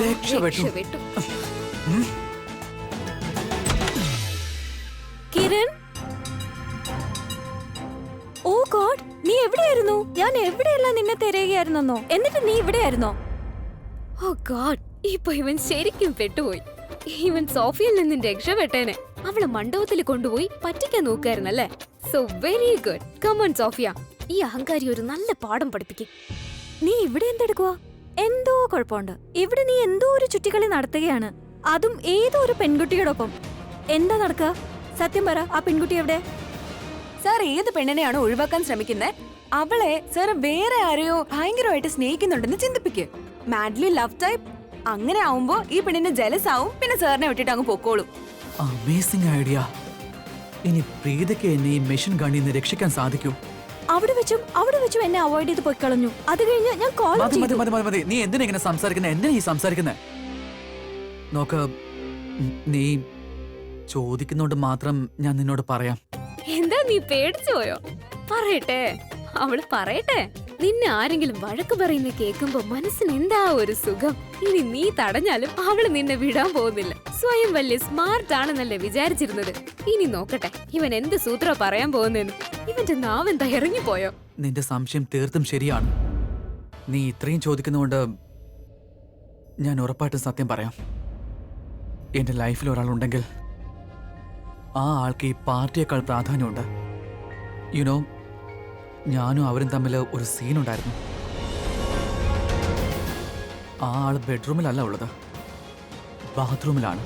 രക്ഷപ്പെട്ടു. കിരൺ, ഓ ഗോഡ്, നീ എവിടെയായിരുന്നു? ഞാൻ എവിടെയല്ല നിന്നെ തിരയുകയായിരുന്നോ? എന്നിട്ട് നീ ഇവിടെയായിരുന്നോ? ഓ ഗോഡ്, ഇപ്പൊ ഇവൻ ശരിക്കും പെട്ടുപോയി. ഇവൻ സോഫിയയിൽ നിന്നും രക്ഷപ്പെട്ടേനെ. അവളെ മണ്ഡപത്തിൽ കൊണ്ടുപോയി പറ്റിക്കാൻ നോക്കായിരുന്നല്ലേ? So very good. Come on Sofia, ഈ അഹങ്കാരി ഒരു നല്ല പാഠം പഠിപ്പിക്കും. നീ ഇവിടെ എന്തെടുക്കുക? എന്തോ കുഴപ്പമുണ്ട്. ഇവിടെ നീ എന്തോ ഒരു ചുറ്റിക്കളി നടത്തുകയാണ്, അതും ഏതോ ഒരു പെൺകുട്ടിയോടൊപ്പം. എന്താ നടക്കുക? സത്യം പറ, ആ പെൺകുട്ടി എവിടെ? സാർ ഏത് പെണ്ണിനെയാണോ ഒഴിവാക്കാൻ ശ്രമിക്കുന്നത്, അവളെ സാർ വേറെ ആരെയോ ഭയങ്കരമായിട്ട് സ്നേഹിക്കുന്നുണ്ടെന്ന് ചിന്തിപ്പിക്ക്. Madly love type. അങ്ങനെ ആവുമ്പോ ഈ പെണ്ണിന് ജലസ് ആവും. പിന്നെ സാറിനെ വിട്ടിട്ട് അങ്ങ് പൊക്കോളും. Amazing idea. ഇനി പ്രീതയ്ക്ക് എന്നെ ഈ മെഷീൻ ഗണ്ണിൽ നിന്ന് രക്ഷിക്കാൻ സാധിക്കൂ. അവിടെ വെച്ചും എന്നെ അവോയ്ഡ് ചെയ്ത് പോയി കളഞ്ഞു. അത് കഴിഞ്ഞ് ഞാൻ കോൾ ചെയ്തു. മതി. നീ എന്തിനാ ഇങ്ങനെ സംസാരിക്കുന്നത്? എന്തിനാ ഈ സംസാരിക്കുന്നത്? നോക്ക്, നീ ചോദിക്കുന്നോണ്ട് മാത്രം ഞാൻ നിന്നോട് പറയാം. എന്താ നീ പേടിച്ചു പോയോ? പറയട്ടെ, അവള് പറയട്ടെ. നിന്നെ ആരെങ്കിലും വഴക്ക് പറയുന്ന കേൾക്കുമ്പോ മനസ്സിന് എന്താ ഒരു സുഖം. ഇനി നീ തടഞ്ഞാലും അവള് നിന്നെ വിടാൻ പോകുന്നില്ല. സ്വയം വലിയ സ്മാർട്ട് ആണെന്നല്ലേ വിചാരിച്ചിരുന്നത്? ഇനി നോക്കട്ടെ ഇവൻ എന്ത് സൂത്ര പറയാൻ പോകുന്നേന്ന്. ഇവന്റെ നാവെന്താ ഇറങ്ങിപ്പോയോ? നിന്റെ സംശയം തീർത്തും ശരിയാണ്. നീ ഇത്രയും ചോദിക്കുന്നതുകൊണ്ട് ഞാൻ ഉറപ്പായിട്ടും സത്യം പറയാം. എന്റെ ലൈഫിൽ ഒരാളുണ്ടെങ്കിൽ ആ ആൾക്ക് ഈ പാർട്ടിയേക്കാൾ പ്രാധാന്യമുണ്ട്. യുനോ, ഞാനും അവരും തമ്മിൽ ഒരു സീനുണ്ടായിരുന്നു. ആ ആള് ബെഡ്റൂമിലല്ല ഉള്ളത്, ബാത്റൂമിലാണ്.